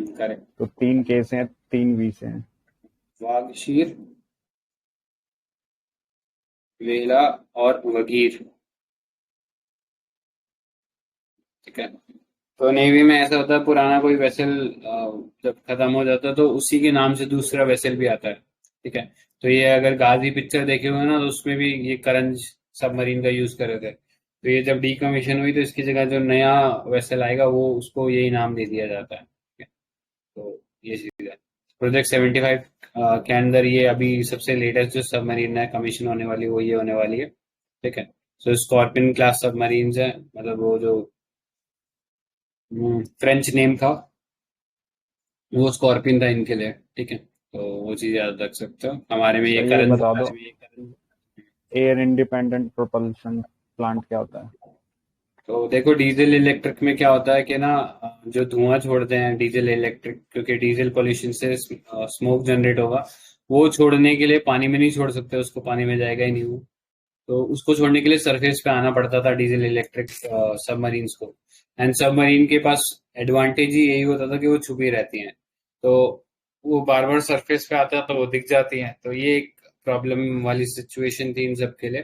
करेक्ट। तो 3 केस हैं, 3 वी से हैं। वागशीर, वेला और वगीर, ठीक है। तो नेवी में ऐसा होता है, पुराना कोई वेसल जब खत्म हो जाता है तो उसी के नाम से दूसरा वेसल भी आता है, ठीक है। तो ये अगर गाजी पिक्चर देखे हुए ना, तो उसमें भी ये करंज सबमरीन का यूज कर रहे थे। तो ये जब डीकमीशन हुई तो इसकी जगह जो नया वेसल आएगा वो उसको यही नाम दे दिया जाता है, ठीक है। तो ये चीज है। प्रोजेक्ट 75 के अंदर ये अभी सबसे लेटेस्ट जो सबमरीन है कमीशन होने वाली वो ये होने वाली है, ठीक है। सो स्कॉर्पियन क्लास सबमरीन है, मतलब वो जो फ्रेंच नेम था वो स्कॉर्पियन था इनके लिए, ठीक है। तो वो चीज याद रख सकते हो। हमारे में अच्छा, ये ये करंज बता दो, एयर इंडिपेंडेंट प्रोपल्शन प्लांट क्या होता है? तो देखो डीजल इलेक्ट्रिक में क्या होता है कि ना, जो धुआं छोड़ते हैं डीजल इलेक्ट्रिक, क्योंकि डीजल पोल्यूशन से स्मोक जनरेट होगा, वो छोड़ने के लिए पानी में नहीं छोड़ सकते, उसको पानी में जाएगा ही नहीं वो। तो उसको छोड़ने के लिए सरफेस पे आना पड़ता था डीजल इलेक्ट्रिक सबमरीन्स को। एंड सबमरीन के पास एडवांटेज ही यही होता था कि वो छुपी रहती हैं। तो वो बार बार सरफेस पे आता है तो वो दिख जाती हैं। तो ये एक प्रॉब्लम वाली सिचुएशन थी इन सब के लिए।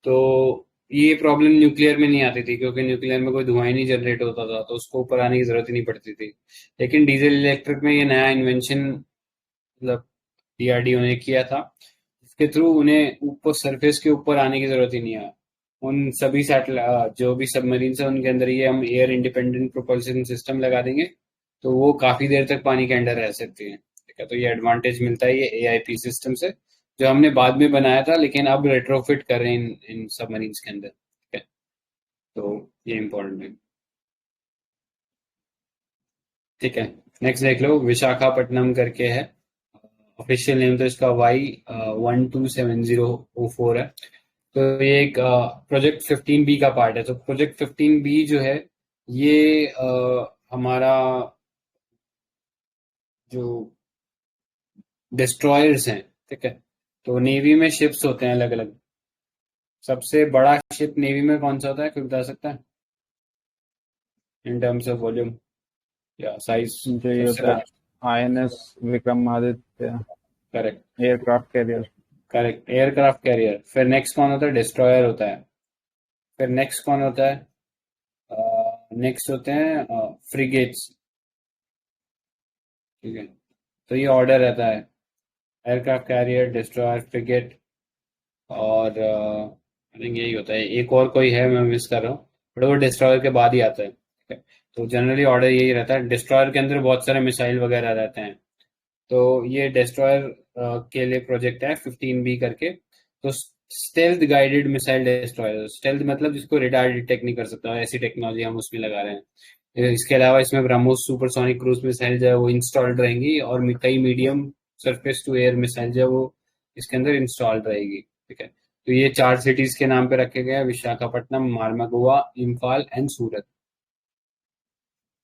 तो ये प्रॉब्लम न्यूक्लियर में नहीं आती थी, क्योंकि न्यूक्लियर में कोई धुआं ही नहीं जनरेट होता था, तो उसको ऊपर आने की जरूरत ही नहीं पड़ती थी। लेकिन डीजल इलेक्ट्रिक में ये नया इन्वेंशन मतलब डीआरडीओ ने किया था, के थ्रू उन्हें ऊपर सरफेस के ऊपर आने की जरूरत ही नहीं है। उन सभी सैटेलाइट जो भी सबमरीन है उनके अंदर ये हम एयर इंडिपेंडेंट प्रोपल्शन सिस्टम लगा देंगे, तो वो काफी देर तक पानी के अंदर रह सकती हैं। ठीक है, तो ये एडवांटेज मिलता है ये एआईपी सिस्टम से, जो हमने बाद में बनाया था लेकिन अब रेट्रोफिट कर रहे हैं इन सबमरीन्स के अंदर। ठीक है, तो ये इम्पोर्टेंट है। ठीक है, नेक्स्ट देख लो, विशाखापट्टनम करके है, ऑफिशियल नेम तो इसका Y127004 है। तो ये एक प्रोजेक्ट 15B का पार्ट है। तो प्रोजेक्ट 15B जो है ये हमारा जो डिस्ट्रॉयर्स हैं, ठीक है, तो नेवी में शिप्स होते हैं अलग अलग। सबसे बड़ा शिप नेवी में कौन सा होता है, कोई बता सकता है इन टर्म्स ऑफ वॉल्यूम या साइज? जो ये सबसे होता है बड़ा, INS Vikramaditya correct aircraft carrier. Correct, aircraft carrier. फिर नेक्स्ट कौन होता है, डिस्ट्रॉयर होता है। फिर नेक्स्ट कौन होता है, नेक्स्ट होते हैं फ्रिगेट्स। ठीक है, तो ये ऑर्डर रहता है, एयरक्राफ्ट कैरियर, डिस्ट्रॉयर, फ्रिगेट, और आई थिंक यही होता है। एक और कोई है, मैं मिस कर रहा हूँ, बट वो डिस्ट्रॉयर के बाद ही आता है। ठीक है, तो जनरली ऑर्डर यही रहता है। डिस्ट्रॉयर के अंदर बहुत सारे मिसाइल वगैरह रहते हैं, तो ये डिस्ट्रॉयर के लिए प्रोजेक्ट है 15B करके। तो stealth guided missile destroyer, stealth मतलब जिसको रेडार डिटेक्ट नहीं कर सकता, ऐसी टेक्नोलॉजी हम उसमें लगा रहे हैं। इसके अलावा इसमें ब्रह्मोस सुपरसोनिक क्रूज मिसाइल जो है वो इंस्टॉल्ड रहेंगी, और कई medium surface to air missile जो है वो इसके अंदर इंस्टॉल्ड रहेगी। ठीक है, तो ये 4 सिटीज के नाम पे रखे गए हैं, विशाखापट्टनम, मार्मागोवा, इम्फाल एंड सूरत।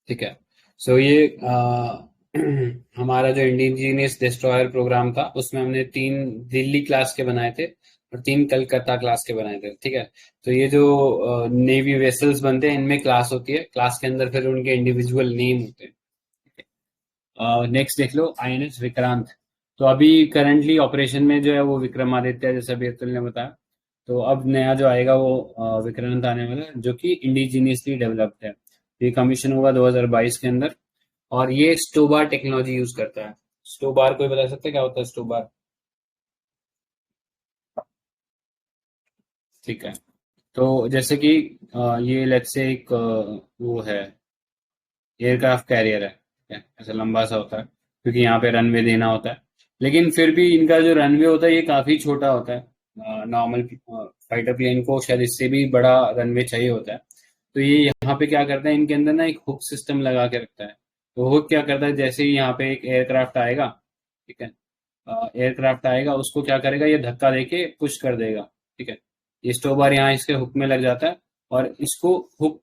ठीक है, सो ये हमारा जो इंडिजीनियस डिस्ट्रॉयर प्रोग्राम था उसमें हमने 3 दिल्ली क्लास के बनाए थे और 3 कलकत्ता क्लास के बनाए थे। ठीक है, तो ये जो नेवी वेसल्स बनते हैं इनमें क्लास होती है, क्लास के अंदर फिर उनके इंडिविजुअल नेम होते हैं। नेक्स्ट देख लो, INS विक्रांत। तो अभी करंटली ऑपरेशन में जो है वो विक्रमादित्य, जैसा भी अतुल ने बताया। तो अब नया जो आएगा वो विक्रांत आने वाला है, जो कि इंडिजीनियसली डेवलप्ड है। ये कमीशन होगा 2022 के अंदर, और ये स्टोबार टेक्नोलॉजी यूज करता है। स्टोबार कोई बता सकता है क्या होता है स्टोबार? ठीक है, तो जैसे कि ये लेट्स से एक वो है, एयरक्राफ्ट कैरियर है, ठीक है? ऐसा लंबा सा होता है क्योंकि यहाँ पे रनवे देना होता है, लेकिन फिर भी इनका जो रनवे होता है ये काफी छोटा होता है। नॉर्मल फाइटर प्लेन को शायद इससे भी बड़ा रनवे चाहिए होता है। तो ये यहाँ पे क्या करता है, इनके अंदर ना एक हुक सिस्टम लगा के रखता है। तो हुक क्या करता है, जैसे ही यहाँ पे एक एयरक्राफ्ट आएगा, ठीक है, एयरक्राफ्ट आएगा उसको क्या करेगा, ये धक्का देके पुश कर देगा। ठीक है, ये स्टोबार यहाँ इसके हुक में लग जाता है और इसको हुक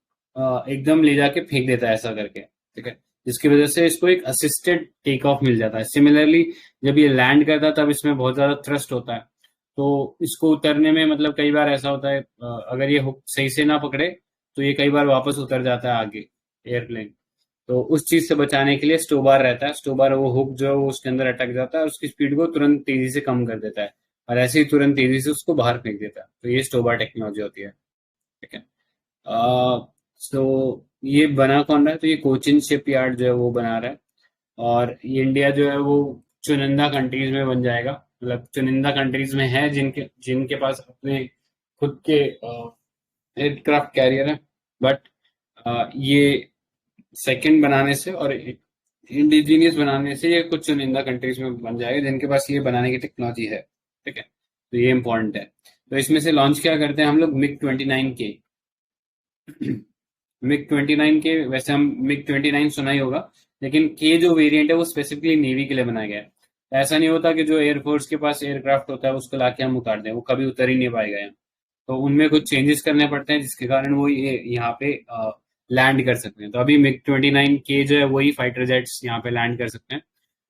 एकदम ले जाके फेंक देता है ऐसा करके। ठीक है, जिसकी वजह से इसको एक असिस्टेड टेक ऑफ मिल जाता है। सिमिलरली जब ये लैंड करता है तब इसमें बहुत ज्यादा थ्रस्ट होता है, तो इसको उतरने में मतलब कई बार ऐसा होता है, अगर ये हुक सही से ना पकड़े तो ये कई बार वापस उतर जाता है आगे एयरप्लेन। तो उस चीज से बचाने के लिए स्टोबार रहता है। स्टोबार वो हुक जो है वो उसके अंदर अटक जाता है और उसकी स्पीड को तुरंत तेजी से कम कर देता है, और ऐसे ही तुरंत तेजी से उसको बाहर फेंक देता है। तो ये स्टोबार टेक्नोलॉजी होती है। ठीक है, सो ये बना कौन रहा है, तो ये कोचिन शिपयार्ड जो है वो बना रहा है, और ये इंडिया जो है वो चुनिंदा कंट्रीज में बन जाएगा। मतलब चुनिंदा कंट्रीज में है जिनके जिनके पास अपने खुद के एयरक्राफ्ट कैरियर है, बट ये सेकंड बनाने से और इंडिजीनियस बनाने से ये कुछ चुनिंदा कंट्रीज में बन जाएगा जिनके पास ये बनाने की टेक्नोलॉजी है। ठीक है, तो ये इंपॉर्टेंट है। तो इसमें से लॉन्च क्या करते हैं हम लोग, MiG-29K। MiG-29 के, वैसे हम MiG-29 सुना ही होगा, लेकिन के जो वेरिएंट है वो स्पेसिफिकली नेवी के लिए बनाया गया है। ऐसा नहीं होता कि जो एयरफोर्स के पास एयरक्राफ्ट होता है उसको लाके हम उतार दें, वो कभी उतर ही नहीं पाएगा यहाँ। तो उनमें कुछ चेंजेस करने पड़ते हैं जिसके कारण वो ये यहाँ पे लैंड कर सकते हैं। तो अभी MiG-29K जो है वही फाइटर जेट्स यहाँ पे लैंड कर सकते हैं।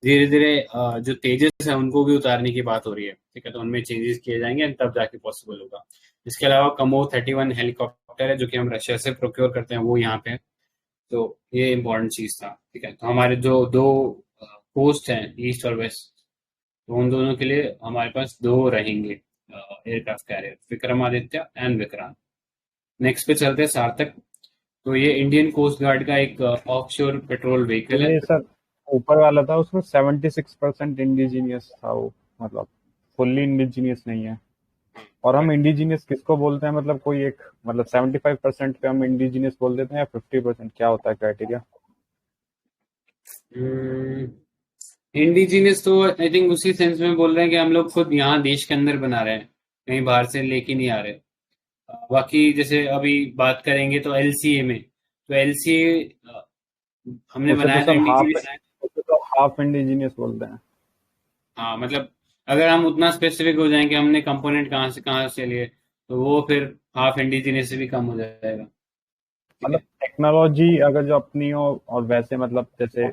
धीरे धीरे जो तेजस है उनको भी उतारने की बात हो रही है। ठीक है, तो उनमें चेंजेस किए जाएंगे तब जाके पॉसिबल होगा। इसके अलावा कमो 31 हेलीकॉप्टर है जो कि हम रशिया से प्रोक्योर करते हैं, वो यहाँ पे है। तो ये इंपॉर्टेंट चीज था। ठीक है, तो हमारे जो दो कोस्ट हैं ईस्ट और वेस्ट, तो उन दोनों के लिए हमारे पास 2 रहेंगे aircraft carrier, Vikramaditya and Vikrant. Next पे चलते हैं सार्थक। तो ये इंडियन कोस्ट गार्ड का एक ऑफशोर पेट्रोल व्हीकल है। ये सर ऊपर वाला था उसमें 76% इंडिजीनियस था वो, मतलब फुल्ली इंडिजीनियस नहीं है। और हम इंडिजीनियस किसको बोलते हैं, मतलब कोई एक मतलब 75% पे हम इंडिजीनियस बोल देते हैं या 50%, क्या होता है क्राइटेरिया? इंडिजीनियस तो आई थिंक उसी सेंस में बोल रहे हैं कि हम लोग खुद यहाँ देश के अंदर बना रहे हैं, कहीं बाहर से लेके नहीं आ रहे। बाकी जैसे अभी बात करेंगे तो एलसीए में, तो एलसीए हमने उसे तो बनाया तो सब हाफ इंडिजीनियस है। उसे तो हाफ इंडिजीनियस बोलते हैं। हाँ मतलब अगर हम उतना स्पेसिफिक हो जाएं कि हमने कंपोनेंट कहाँ से लिए, तो वो फिर हाफ इंडिजीनियस से भी कम हो जाएगा। ठीक मतलब है। टेक्नोलॉजी अगर जो अपनी हो, और वैसे मतलब जैसे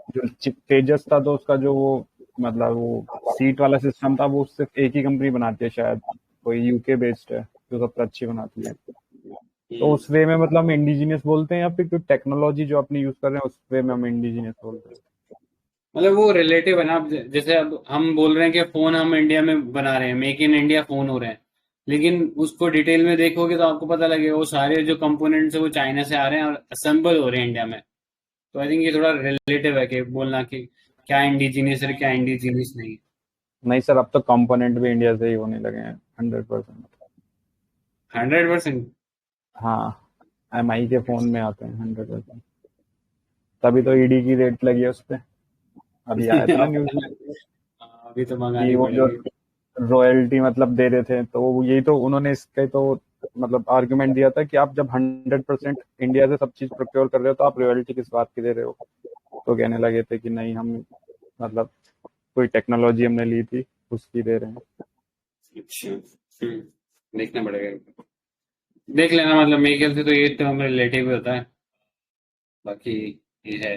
जो तेजस था तो उसका जो वो मतलब वो सीट वाला सिस्टम था, वो सिर्फ एक ही कंपनी बनाती है शायद, कोई यूके बेस्ड है जो सबसे अच्छी बनाती है। तो हम्म। उस वे में मतलब हम इंडिजीनियस बोलते हैं, या फिर कोई टेक्नोलॉजी जो अपनी यूज कर रहे हैं उस वे में हम इंडिजीनियस बोलते हैं? मतलब वो रिलेटिव है ना। अब जैसे अब हम बोल रहे हैं कि फोन हम इंडिया में बना रहे हैं, मेक इन इंडिया फोन हो रहे हैं, लेकिन उसको डिटेल में देखोगे तो आपको पता लगेगा वो सारे जो कंपोनेंट्स है वो चाइना से आ रहे हैं और असेंबल हो रहे हैं इंडिया में। तो आई थिंक ये थोड़ा रिलेटिव है कि बोलना कि क्या इंडिजीनियस है क्या इंडिजीनियस नहीं है। नहीं सर, अब तो कंपोनेंट भी इंडिया से ही होने लगे हैं 100%। 100%। हाँ, एमआई के फोन में आते हैं 100%। तभी तो ईडी की रेट लगी है उस पे, अभी आया था ना न्यूज में अभी तो कि मंगानी वो जो पड़ेगी। रॉयल्टी मतलब दे रहे थे, तो वो यही तो उन्होंने इसके तो मतलब आर्गुमेंट दिया था कि आप जब 100% इंडिया से सब चीज प्रोक्योर कर रहे हो तो आप रॉयल्टी किस बात की दे रहे हो। तो कहने लगे थे कि नहीं, हम मतलब कोई टेक्नोलॉजी हमने ली थी उसकी दे रहे हैं। अच्छा। देखना पड़ेगा। देख लेना, मतलब मेरे ख्याल से तो ये तो हमें रिलेटिव होता है। बाकी ये है।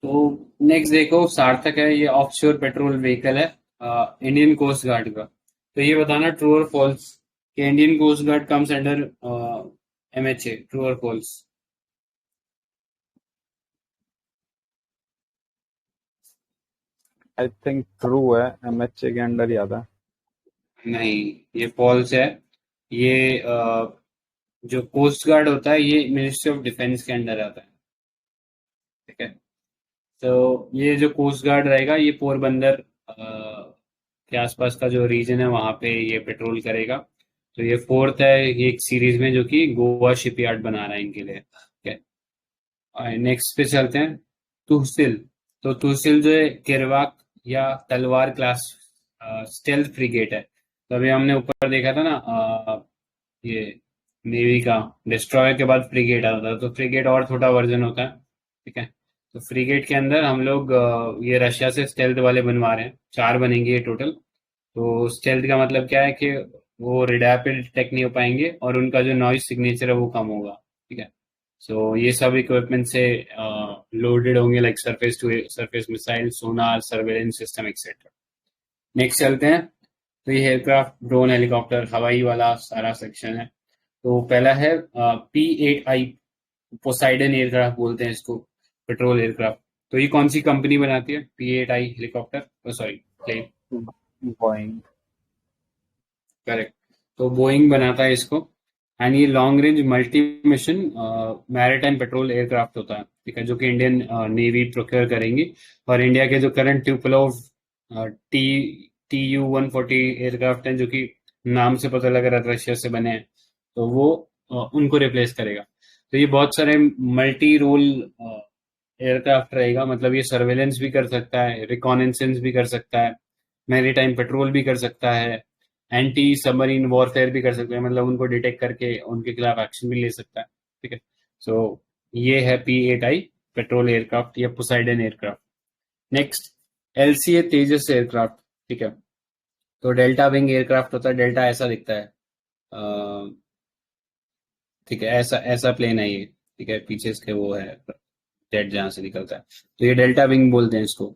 तो नेक्स्ट देखो, सार्थक है, ये ऑफशोर पेट्रोल व्हीकल है इंडियन कोस्ट गार्ड का। तो ये बताना ट्रू और फॉल्स कि Indian coast guard comes under MHA, true और फॉल्स। आई थिंक ट्रू है, एमएचए के अंडर ही आता है। नहीं, ये फॉल्स है। ये जो कोस्ट गार्ड होता है ये मिनिस्ट्री ऑफ डिफेंस के अंडर आता है। ठीक है। तो ये जो कोस्ट गार्ड रहेगा ये पोरबंदर के आसपास का जो रीजन है वहां पे ये पेट्रोल करेगा। तो ये फोर्थ है ये एक सीरीज में जो कि गोवा शिपयार्ड बना रहा है इनके लिए। ठीक है। नेक्स्ट पे चलते हैं। तुहसिल। तो तुहसिल जो है किरवाक या तलवार क्लास स्टेल्थ फ्रिगेट है। तो अभी हमने ऊपर देखा था ना ये नेवी का डिस्ट्रॉयर के बाद फ्रिगेट आता था, तो फ्रिगेट और छोटा वर्जन होता है। ठीक है। तो फ्रिगेट के अंदर हम लोग ये रशिया से स्टेल्थ वाले बनवा रहे हैं, 4 बनेंगे ये टोटल। तो स्टेल्थ का मतलब क्या है कि वो रेडार डिटेक्ट नहीं हो पाएंगे और उनका जो नॉइज सिग्नेचर है वो कम होगा। ठीक है। सो ये सब इक्विपमेंट से लोडेड होंगे, like surface to surface missile, sonar, surveillance system etcetera. Next चलते हैं। तो ये एयरक्राफ्ट, ड्रोन, हेलीकॉप्टर, हवाई वाला सारा सेक्शन है। तो पहला है P8I, पोसाइडन एयरक्राफ्ट बोलते हैं इसको, पेट्रोल एयरक्राफ्ट। तो ये कौन सी कंपनी बनाती है P8I helicopter, sorry plane? Boeing. Correct. तो बोइंग बनाता है इसको। एंड ये long range multi mission maritime patrol aircraft होता है। ठीक है, जो कि इंडियन नेवी प्रोक्योर करेंगी। और इंडिया के जो करंट ट्यूपलोव टी TU-140 एयरक्राफ्ट हैं, जो कि नाम से पता लग रहा है रशिया से बने हैं, तो वो उनको रिप्लेस करेगा। तो ये बहुत सारे मल्टी रोल एयरक्राफ्ट रहेगा, मतलब ये सर्वेलेंस भी कर सकता है, रिकॉनेसेंस भी कर सकता है, मैरीटाइम पेट्रोल भी कर सकता है, एंटी सबमरीन वॉरफेयर भी कर सकता है, मतलब उनको डिटेक्ट करके उनके खिलाफ एक्शन भी ले सकता है। ठीक है। सो ये है P8I पेट्रोल एयरक्राफ्ट या पोसाइडन एयरक्राफ्ट। नेक्स्ट, LCA तेजस एयरक्राफ्ट। ठीक है। तो डेल्टा विंग एयरक्राफ्ट होता है, डेल्टा ऐसा दिखता है। ठीक है, ऐसा ऐसा प्लेन है ये। ठीक है, पीछे इसके वो है जेट जहां से निकलता है, तो ये डेल्टा विंग बोलते हैं इसको।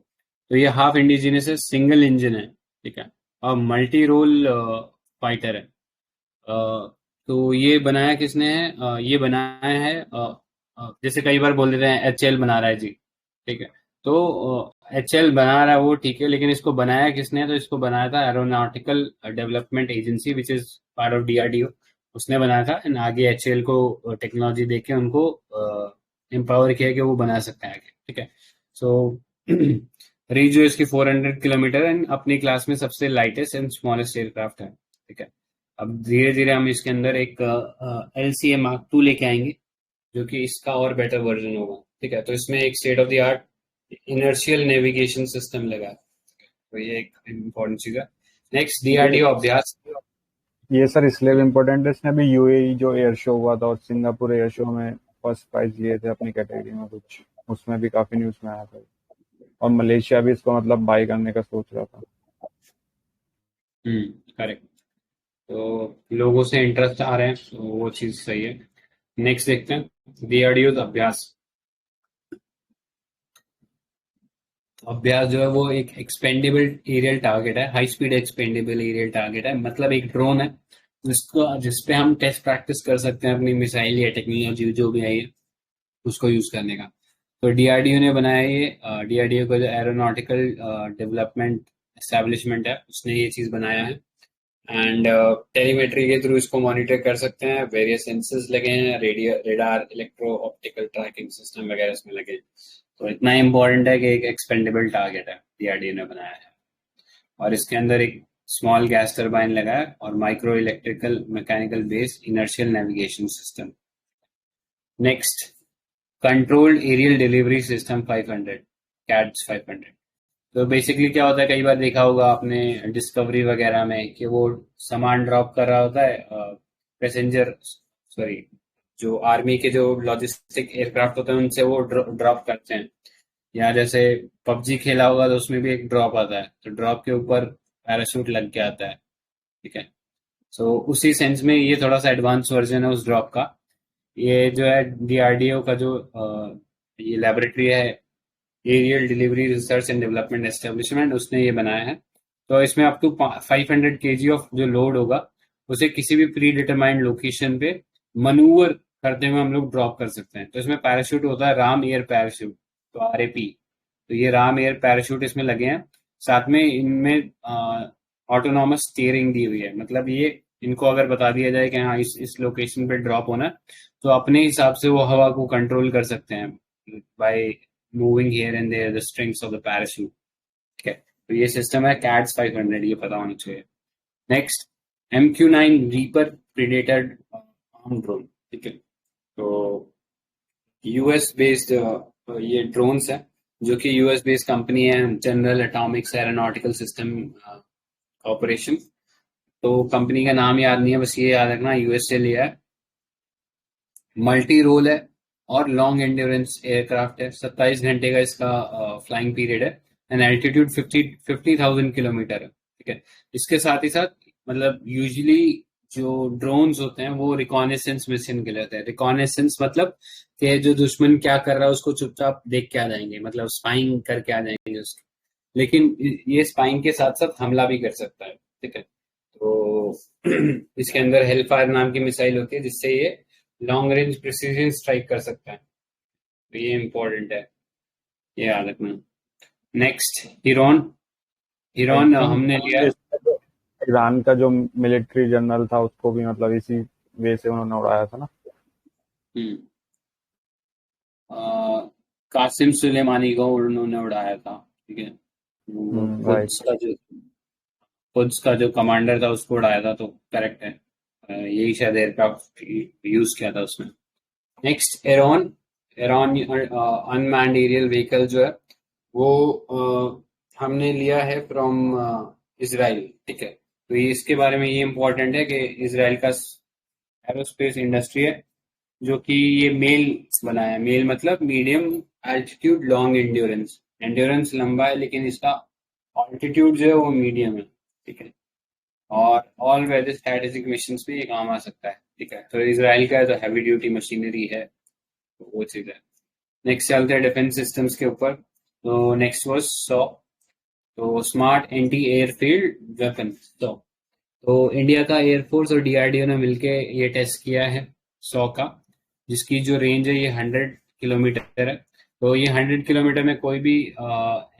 तो ये हाफ इंडिजिनस है, सिंगल इंजन है। ठीक है। और मल्टी रोल फाइटर है। तो ये बनाया किसने है? ये बनाया है जैसे कई बार बोल देते हैं HL बना रहा है जी। ठीक है। तो HL बना रहा है वो, ठीक है, लेकिन इसको बनाया किसने है? तो इसको बनाया था aeronautical development agency, which is part of DRDO। उसने बनाया था एंड आगे HL को टेक्नोलॉजी देके उनको एम्पावर किया कि वो बना सकते हैं आगे। ठीक है। सो रीच जो इसकी 400 किलोमीटर एंड अपनी क्लास में सबसे लाइटेस्ट एंड स्मॉलेस्ट एयरक्राफ्ट है, ठीक है। अब धीरे धीरे हम इसके अंदर एक LCA Mark 2 लेके आएंगे, जो कि इसका और बेटर वर्जन होगा, ठीक है। तो इसमें एक state of the art inertial navigation system लगा है, तो ये एक इम्पोर्टेंट चीज है। नेक्स्ट DRDO अभ्यास। ये सर इसलिए भी इम्पोर्टेंट है, इसने अभी UAE जो एयर शो हुआ था और सिंगापुर एयर शो में फर्स्ट प्राइज लिए थे अपनी कैटेगरी में कुछ, उसमें भी काफी न्यूज में आया था, और मलेशिया भी इसको मतलब बाई करने का सोच रहा था। करेक्ट। तो लोगों से इंटरेस्ट आ रहे हैं, तो वो चीज सही है। नेक्स्ट देखते हैं DRDO अभ्यास। अभ्यास जो है वो एक एक्सपेंडेबल एरियल टारगेट है, high speed expendable aerial target है, मतलब एक ड्रोन है जिसपे हम टेस्ट प्रैक्टिस कर सकते हैं अपनी मिसाइल या टेक्नोलॉजी जो भी आई है उसको यूज करने का। तो DRDO ने बनाया ये, DRDO का जो एरोनॉटिकल डेवलपमेंट एस्टेब्लिशमेंट है उसने ये चीज बनाया है, एंड टेलीमेट्री के थ्रू इसको मॉनिटर कर सकते हैं। वेरियस सेंसर्स लगे हैं, radio, radar, electro optical tracking system वगैरह इसमें लगे हैं। तो इतना इम्पोर्टेंट है कि एक एक्सपेंडेबल टारगेट है, DRDO ने बनाया है। और इसके अंदर एक स्मॉल गैस टर्बाइन लगा है और micro electrical mechanical based inertial navigation system. Next, controlled aerial delivery system 500, CADS 500। तो बेसिकली क्या होता है, कई बार देखा होगा आपने डिस्कवरी वगैरह में कि वो सामान ड्रॉप कर रहा होता है, पैसेंजर, सॉरी, जो आर्मी के जो लॉजिस्टिक एयरक्राफ्ट होते हैं उनसे वो ड्रॉप करते हैं। या जैसे PUBG खेला होगा तो उसमें भी एक ड्रॉप आता है, तो ड्रॉप के ऊपर पैराशूट लग के आता है, ठीक है। सो उसी सेंस में ये थोड़ा सा एडवांस वर्जन है उस ड्रॉप का। ये जो है DRDO का जो ये लेबोरेटरी है, aerial delivery research and development establishment, उसने ये बनाया है। तो इसमें अप टू 500 kg ऑफ जो लोड होगा उसे किसी भी प्री डिटरमाइंड लोकेशन पे मनूवर करते हुए हम लोग ड्रॉप कर सकते हैं। तो इसमें पैराशूट होता है, राम एयर पैराशूट, तो RAP। तो ये राम एयर पैराशूट इसमें लगे हैं, साथ में इनमें ऑटोनॉमस स्टीयरिंग दी हुई है। मतलब ये इनको अगर बता दिया जाए कि हाँ इस लोकेशन पे ड्रॉप होना है, तो अपने हिसाब से वो हवा को कंट्रोल कर सकते हैं by moving here and there the strings of the parachute, ठीक है। तो ये सिस्टम है CADS 500, ये पता होना चाहिए। Next, MQ-9 reaper predator arm drone, ठीक है। तो US बेस्ड ये ड्रोन्स है, जो कि US बेस्ड कंपनी है, general Atomics aeronautical system corporation. तो कंपनी का नाम याद नहीं है, बस ये याद रखना US से लिया है। मल्टी रोल है और लॉन्ग एंड्योरेंस एयरक्राफ्ट है, 27 घंटे का इसका फ्लाइंग पीरियड है, एंड एल्टीट्यूड 50,000 किलोमीटर है, ठीक है। इसके साथ ही साथ मतलब यूजुअली जो ड्रोन्स होते हैं वो रिकॉनेसेंस मिशन के लिए होते हैं। रिकॉनेसेंस मतलब कि जो दुश्मन क्या कर रहा है उसको चुपचाप देख के आ जाएंगे, मतलब स्पाइंग करके आ जाएंगे उसके। लेकिन ये स्पाइंग के साथ साथ हमला भी कर सकता है, ठीक है। तो इसके अंदर हेलफायर नाम की मिसाइल होती है जिससे ये लॉन्ग रेंज प्रिसीजन स्ट्राइक कर सकता है, तो ये इम्पोर्टेंट है, ये याद रखना। Next, heron. हिरॉन हमने लिया ईरान का जो मिलिट्री जनरल था उसको भी मतलब इसी वे से उन्होंने उड़ाया था ना। कासिम सुलेमानी को उन्होंने उड़ाया था, ठीक है। खुद का जो कमांडर था उसको उड़ाया था, तो करेक्ट है, यही शायद एयरक्राफ्ट यूज किया था उसमें। Next, Heron. Heron unmanned aerial vehicle जो है वो हमने लिया है फ्रॉम इजराइल, ठीक है। तो ये इसके बारे में ये इम्पोर्टेंट है कि इजराइल का एरोस्पेस इंडस्ट्री है जो कि ये मेल बनाया है। मेल मतलब medium altitude long endurance, endurance लंबा है लेकिन इसका ऑल्टीट्यूड जो है वो मीडियम है, ठीक है। और ऑल वेदर स्ट्रेटेजिक मिशन पे ये काम आ सकता है, ठीक है। तो इसराइल का तो हैवी ड्यूटी मशीनरी है, तो वो चीज है। नेक्स्ट चलते हैं डिफेंस सिस्टम्स के ऊपर। तो नेक्स्ट वाज सॉ, तो स्मार्ट एंटी एयरफील्ड वेपन। तो इंडिया का एयरफोर्स और DRDO ने मिलके ये टेस्ट किया है सॉ का, जिसकी जो रेंज है ये 100 किलोमीटर है। तो ये 100 किलोमीटर में कोई भी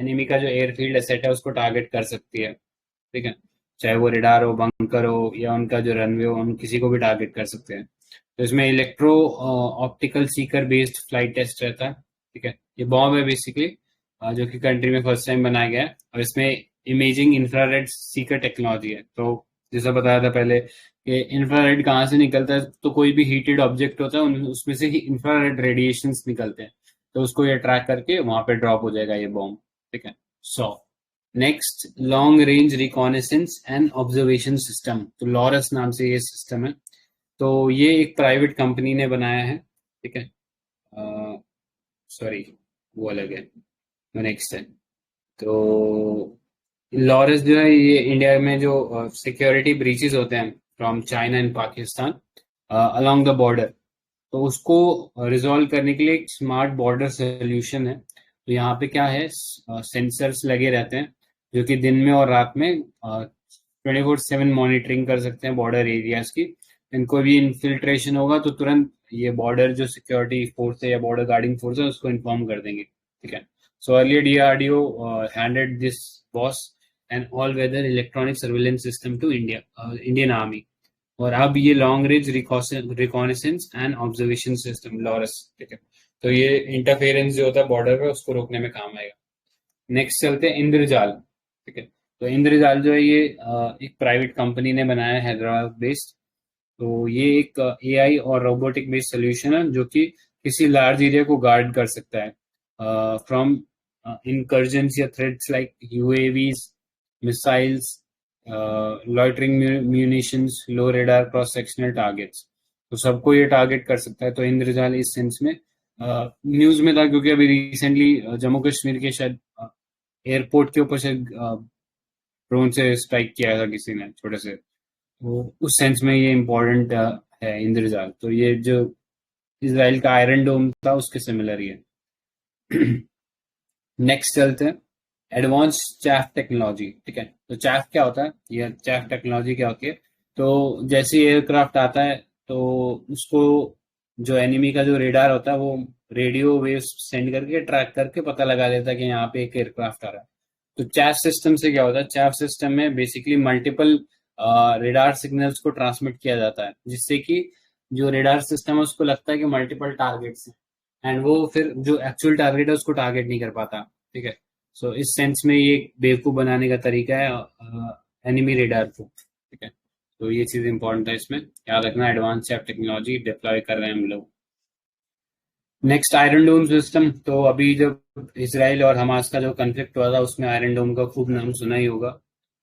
एनिमी का जो एयरफील्ड एसेट है उसको टारगेट कर सकती है, ठीक है। चाहे वो रेडार हो, बंकर हो, या उनका जो रनवे हो, हम किसी को भी टारगेट कर सकते हैं। तो इसमें electro optical seeker based flight test रहता है, ठीक है। ये बॉम्ब है बेसिकली, जो कि कंट्री में फर्स्ट टाइम बनाया गया है, और इसमें इमेजिंग इंफ्रारेड सीकर टेक्नोलॉजी है। तो जैसा बताया था पहले कि इंफ्रारेड कहाँ से निकलता है, तो कोई भी हीटेड ऑब्जेक्ट होता है उसमें से ही इंफ्रारेड रेडिएशंस निकलते हैं, तो उसको ये ट्रैक करके वहां पे ड्रॉप हो जाएगा ये बॉम्ब। ठीक है। So next, long range reconnaissance and observation system, तो लॉरस नाम से ये सिस्टम है। तो ये एक प्राइवेट कंपनी ने बनाया है। ठीक है। सॉरी, वो अलग है, नेक्स्ट है। तो लॉरस जो है ये इंडिया में जो सिक्योरिटी ब्रीचेस होते हैं from China and Pakistan along the border, तो उसको रिजॉल्व करने के लिए एक स्मार्ट बॉर्डर सोल्यूशन है। तो यहाँ पे क्या है, सेंसर्स लगे रहते हैं जो कि दिन में और रात में 24/7 मॉनिटरिंग कर सकते हैं बॉर्डर एरियाज की। इनको भी इन्फिल्ट्रेशन होगा तो तुरंत ये बॉर्डर जो सिक्योरिटी फोर्स है या बॉर्डर गार्डिंग फोर्स है उसको इन्फॉर्म कर देंगे। ठीक है। So earlier DRDO handed this BOSS and all weather electronic surveillance system to Indian army, और अब ये long range reconnaissance and observation system LORROS. ठीक है। तो ये इंटरफेरेंस जो होता है बॉर्डर पे उसको रोकने में काम आएगा। नेक्स्ट चलते हैं इंद्रजाल। ठीक है। तो इंद्रजाल जो है ये एक प्राइवेट कंपनी ने बनाया है, हैदराबाद बेस्ड। तो ये एक AI और रोबोटिक बेस्ड सोल्यूशन है जो कि किसी लार्ज एरिया को गार्ड कर सकता है फ्रॉम इनकर्जन्स या threats like UAVs, missiles, loitering munitions, low radar cross sectional targets, तो सबको ये टारगेट कर सकता है। तो इंद्रजाल इस सेंस में न्यूज में था क्योंकि अभी रिसेंटली जम्मू कश्मीर के शायद एयरपोर्ट के ऊपर से ड्रोन से स्ट्राइक किया था किसी ने छोटे से, वो उस सेंस में ये इम्पोर्टेंट है इंद्रजाल। तो ये जो इसराइल का आयरन डोम था उसके सिमिलर ही है। नेक्स्ट चलते हैं एडवांस चैफ टेक्नोलॉजी। ठीक है। तो चैफ क्या होता है, ये चैफ टेक्नोलॉजी क्या होती है, तो जैसे एयरक्राफ्ट आता है तो उसको जो एनिमी का जो रेडार होता है वो रेडियो वेव्स सेंड करके ट्रैक करके पता लगा देता है कि यहाँ पे एक एयरक्राफ्ट आ रहा है। तो चैफ सिस्टम से क्या होता है, चैफ सिस्टम में बेसिकली मल्टीपल रेडार सिग्नल्स को ट्रांसमिट किया जाता है, जिससे कि जो रेडार सिस्टम है उसको लगता है कि मल्टीपल टारगेट्स हैं, एंड वो फिर जो एक्चुअल टारगेट है उसको टारगेट नहीं कर पाता। ठीक है। सो इस सेंस में ये बेवकूफ बनाने का तरीका है एनिमी रेडार को। ठीक है। तो ये चीज इंपॉर्टेंट है, इसमें याद रखना। एडवांस चैफ टेक्नोलॉजी डिप्लॉय कर रहे हैं हम लोग। नेक्स्ट, आयरन डोम सिस्टम। तो अभी जब इसराइल और हमास का जो कन्फ्लिक्ट हुआ था उसमें आयरन डोम का खूब नाम सुना ही होगा।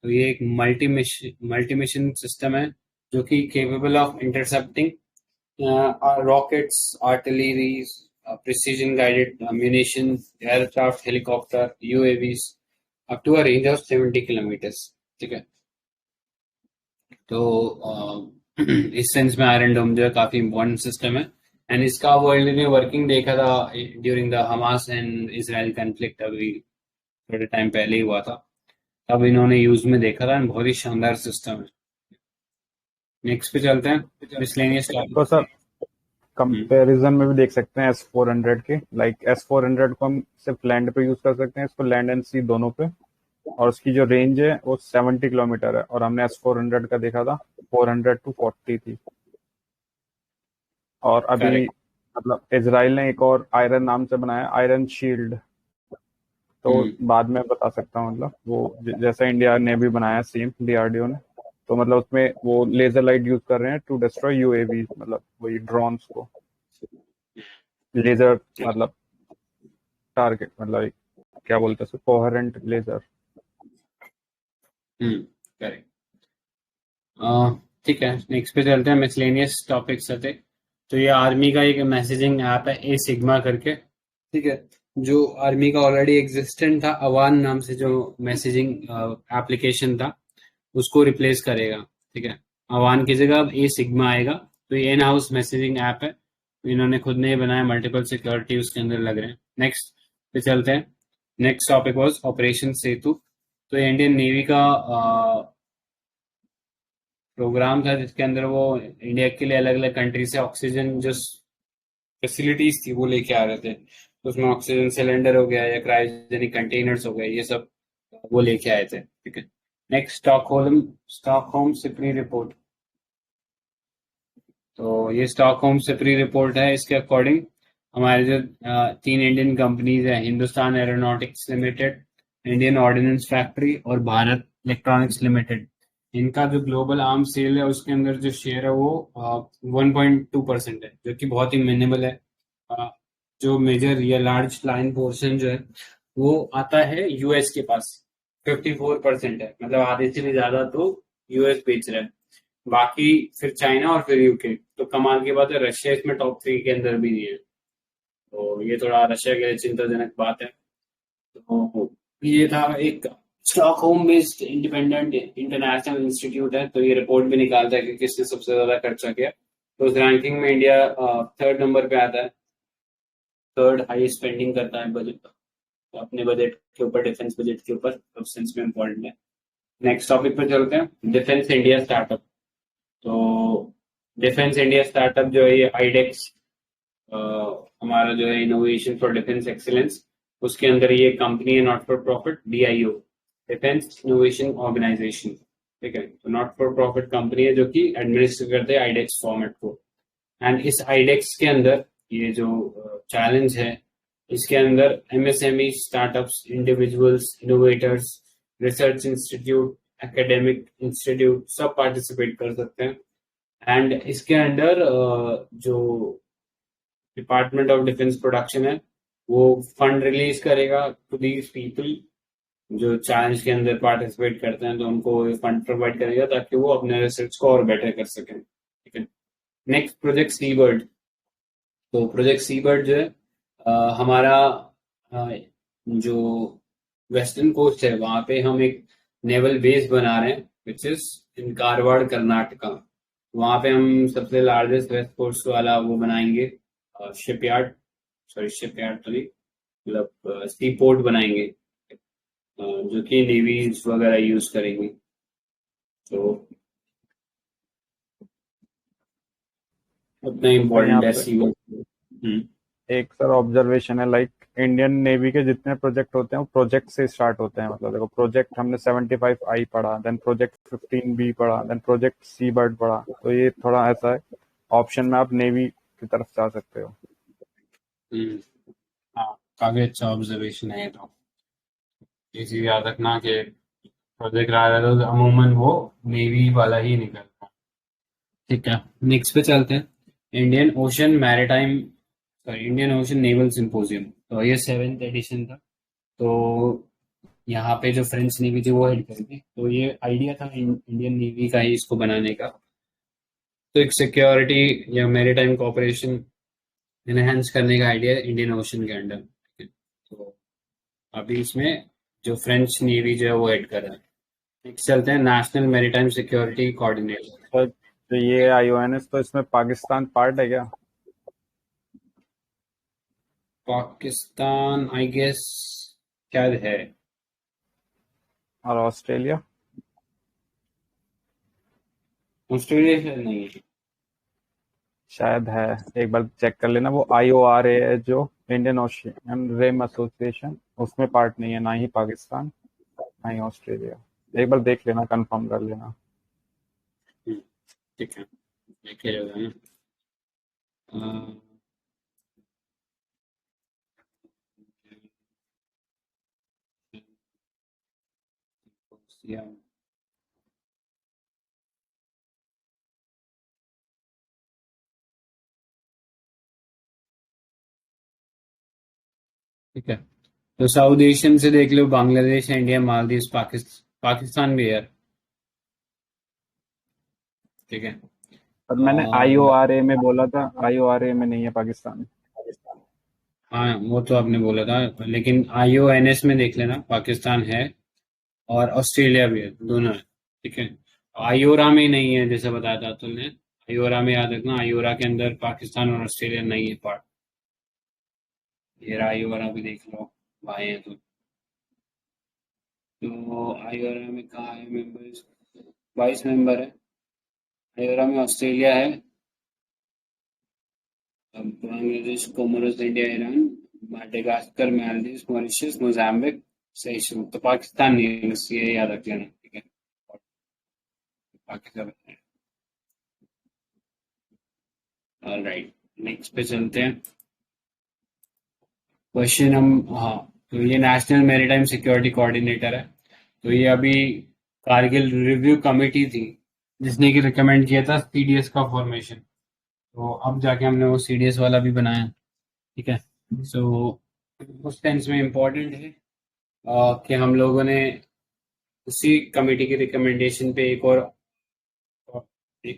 तो ये एक मल्टी मिशन सिस्टम है जो कि capable of intercepting rockets, artilleries, precision guided munition, aircraft, helicopter, UAVs up to a range of 70 kilometres. ठीक है। तो इस सेंस में आयरन डोम जो है काफी इंपॉर्टेंट सिस्टम है, एंड इसका वर्ल्ड में वर्किंग देखा था during the Hamas and Israel conflict, अभी थोड़े टाइम पहले ही हुआ था, तब इन्होंने यूज में देखा था। बहुत ही शानदार सिस्टम है। नेक्स्ट पे चलते हैं मिसलेनियस तो सर कंपैरिजन में भी देख सकते हैं S-400 के, लाइक S-400 को हम सिर्फ लैंड पे यूज कर सकते हैं, इसको लैंड एंड सी दोनों पे, और उसकी जो रेंज है वो 70 किलोमीटर है, और हमने S-400 का देखा था 400 to 40 थी। और अभी मतलब इजराइल ने एक और आयरन नाम से बनाया, आयरन शील्ड, तो बाद में बता सकता हूँ, मतलब वो जैसा इंडिया ने भी बनाया सेम DRDO ने, तो मतलब उसमें वो लेजर लाइट यूज कर रहे हैं टू डिस्ट्रॉय UAV, मतलब वही ड्रोन्स को लेजर, मतलब टारगेट, मतलब क्या बोलते हैं कोहेरेंट लेजर। करेक्ट। ठीक है। नेक्स्ट पे चलते हैं मिसलेनियस टॉपिक्स आते। तो ये आर्मी का एक मैसेजिंग ऐप है ए सिग्मा करके। ठीक है। जो आर्मी का ऑलरेडी एग्जिस्टेंट था अवान नाम से जो मैसेजिंग एप्लीकेशन था उसको रिप्लेस करेगा। ठीक है। अवान की जगह अब ए सिग्मा आएगा। तो ये इन हाउस मैसेजिंग ऐप है, इन्होंने खुद ने बनाया, मल्टीपल सिक्योरिटी उसके अंदर लग रहे हैं। नेक्स्ट पे चलते हैं। नेक्स्ट टॉपिक वाज ऑपरेशन सेतु। तो इंडियन नेवी का प्रोग्राम था जिसके अंदर वो इंडिया के लिए अलग अलग कंट्री से ऑक्सीजन जो फैसिलिटीज थी वो लेके आ रहे थे। तो उसमें ऑक्सीजन सिलेंडर हो गया या क्रायोजेनिक कंटेनर्स हो गए, ये सब वो लेके आए थे। ठीक है। Next, Stockholm SIPRI report. तो ये स्टॉकहोम सिप्री रिपोर्ट है। इसके अकॉर्डिंग हमारे जो 3 इंडियन कंपनीज है, Hindustan aeronautics limited, Indian ordnance factory और भारत इलेक्ट्रॉनिक्स लिमिटेड, इनका जो ग्लोबल आर्म सेल है उसके अंदर जो शेयर है वो 1.2% है, जो कि बहुत ही मिनिमल है। अ, जो मेजर या लार्ज लाइन पोर्शन जो है वो आता है यूएस के पास, 54% है, मतलब आधे से भी ज्यादा तो यूएस बेच रहा है। बाकी फिर चाइना और फिर यूके। तो कमाल की बात है, रशिया इसमें टॉप 3 के अंदर भी नहीं है। तो ये थोड़ा रशिया के लिए चिंताजनक बात है। तो ये था एक Stockholm based independent international institute है, तो ये रिपोर्ट भी निकालता है कि किसने सबसे ज्यादा खर्चा किया। तो उस रैंकिंग में इंडिया 3rd नंबर पे आता है, 3rd हाईएस्ट स्पेंडिंग करता है बजट, तो अपने बजट के ऊपर, डिफेंस बजट के ऊपर, सब सेंस में इम्पोर्टेंट है। नेक्स्ट टॉपिक पे चलते हैं, डिफेंस इंडिया स्टार्टअप। तो डिफेंस इंडिया स्टार्टअप जो है ये आईडेक्स, हमारा जो है इनोवेशन फॉर डिफेंस एक्सीलेंस, उसके अंदर ये कंपनी है, not for profit, DIO, defence innovation organisation. ठीक है, तो नॉट फॉर प्रॉफिट कंपनी है जो कि एडमिनिस्टर करते हैं आईडेक्स फॉर्मेट को। एंड इस आईडेक्स के अंदर ये जो चैलेंज है, इसके अंदर MSME startups, individuals, innovators, research institute, academic institute सब पार्टिसिपेट कर सकते हैं। एंड इसके अंडर जो डिपार्टमेंट ऑफ डिफेंस प्रोडक्शन है वो फंड रिलीज करेगा टू दीज पीपल जो चैलेंज के अंदर पार्टिसिपेट करते हैं, तो उनको फंड प्रोवाइड करेगा ताकि वो अपने रिसर्च को और बेटर कर सकें। ठीक है, नेक्स्ट प्रोजेक्ट सी बर्ड। तो प्रोजेक्ट सी बर्ड जो है हमारा जो वेस्टर्न कोस्ट है वहां पे हम एक नेवल बेस बना रहे हैं, which is in Karwad Karnataka. वहां पे हम सबसे लार्जेस्ट वेस्ट कोस्ट वाला वो बनाएंगे, शिपयार्ड, सॉरी शिपयार्ड तो नहीं, मतलब सी पोर्ट बनाएंगे, जो कि नेवीज वगैरह यूज करेंगे। तो उतना सर यहाँ इम्पोर्टेंट है पे सी पोर्ट। एक सर ऑब्जर्वेशन है, लाइक इंडियन नेवी के जितने प्रोजेक्ट होते हैं वो प्रोजेक्ट से स्टार्ट होते हैं। मतलब देखो, प्रोजेक्ट हमने 75 आई पढ़ा, देन प्रोजेक्ट 15 बी पढ़ा, देन प्रोजेक्ट सी बर्ड पढ़ा। तो ये थोड़ा ऐसा है, ऑप्शन में आप नेवी की तरफ जा सकते हो। हाँ, काफी अच्छा ऑब्जर्वेशन है ये। तो ये चीज याद रखना कि प्रोजेक्ट रहा है तो अमूमन वो नेवी वाला ही निकलता है। ठीक है, नेक्स्ट पे चलते हैं, Indian ocean maritime, sorry Indian ocean naval symposium. तो ये 7th एडिशन था। तो यहाँ पे जो फ्रेंच नेवी थी वो हेड करी थी, तो ये आइडिया था इंडियन नेवी का ही इसको बनाने का। तो एक सिक्योरिटी या मैरीटाइम कोऑपरेशन इनहेंस करने का आइडिया है इंडियन ओशन के अंडर। ठीक है, तो अभी इसमें जो फ्रेंच नेवी जो है वो हेड कर रहा है। नेक्स्ट चलते हैं, national maritime security coordinator. Sir तो ये IONS, तो इसमें पाकिस्तान पार्ट है क्या? पाकिस्तान आई गेस शायद है। और ऑस्ट्रेलिया? ऑस्ट्रेलिया शायद नहीं है। शायद है, एक बार चेक कर लेना। वो IORA है जो इंडियन ओशियन रेम एसोसिएशन, उसमें पार्ट नहीं है, ना ही पाकिस्तान ना ही ऑस्ट्रेलिया। एक बार देख लेना, कंफर्म कर लेना। ठीक है, देखे जाएगा ना। या ठीक है, तो साउथ एशियन से देख लो, बांग्लादेश, इंडिया, मालदीव, पाकिस्तान भी है। ठीक है, पर मैंने और IORA में बोला था, IORA में नहीं है पाकिस्तान। हाँ वो तो आपने बोला था, लेकिन आईओएनएस में देख लेना, पाकिस्तान है और ऑस्ट्रेलिया भी है, दोनों है। ठीक है, आईओरा में नहीं है जैसे बताया था तुमने। आईओरा में याद रखना, आईओरा के अंदर पाकिस्तान और ऑस्ट्रेलिया नहीं है पार्ट। ये रहा आईओरा भी देख लो, भाई है तो आईओरा में कहाँ है मेंबर्स, 22 मेंबर है। आईओरा में ऑस्ट्रेलिया है, अब Bangladesh, Comoros, India, Iran, Madagascar, Maldives, Mauritius, Mozambique, Seychelles. तो पाकिस्तान नहीं है, बस ये याद रख लेना। ठीक है, पाकिस्तान। ऑलराइट, नेक्स्ट पे चलते हैं, क्वेश्चन हम, हाँ, तो ये नेशनल मैरीटाइम सिक्योरिटी कोऑर्डिनेटर है। तो ये अभी कारगिल रिव्यू कमेटी थी जिसने कि रिकमेंड किया था सीडीएस का फॉर्मेशन। तो अब जाके हमने वो सीडीएस वाला भी बनाया। ठीक है। सो उस सेंस में इम्पोर्टेंट है कि हम लोगों ने उसी कमेटी की रिकमेंडेशन पे एक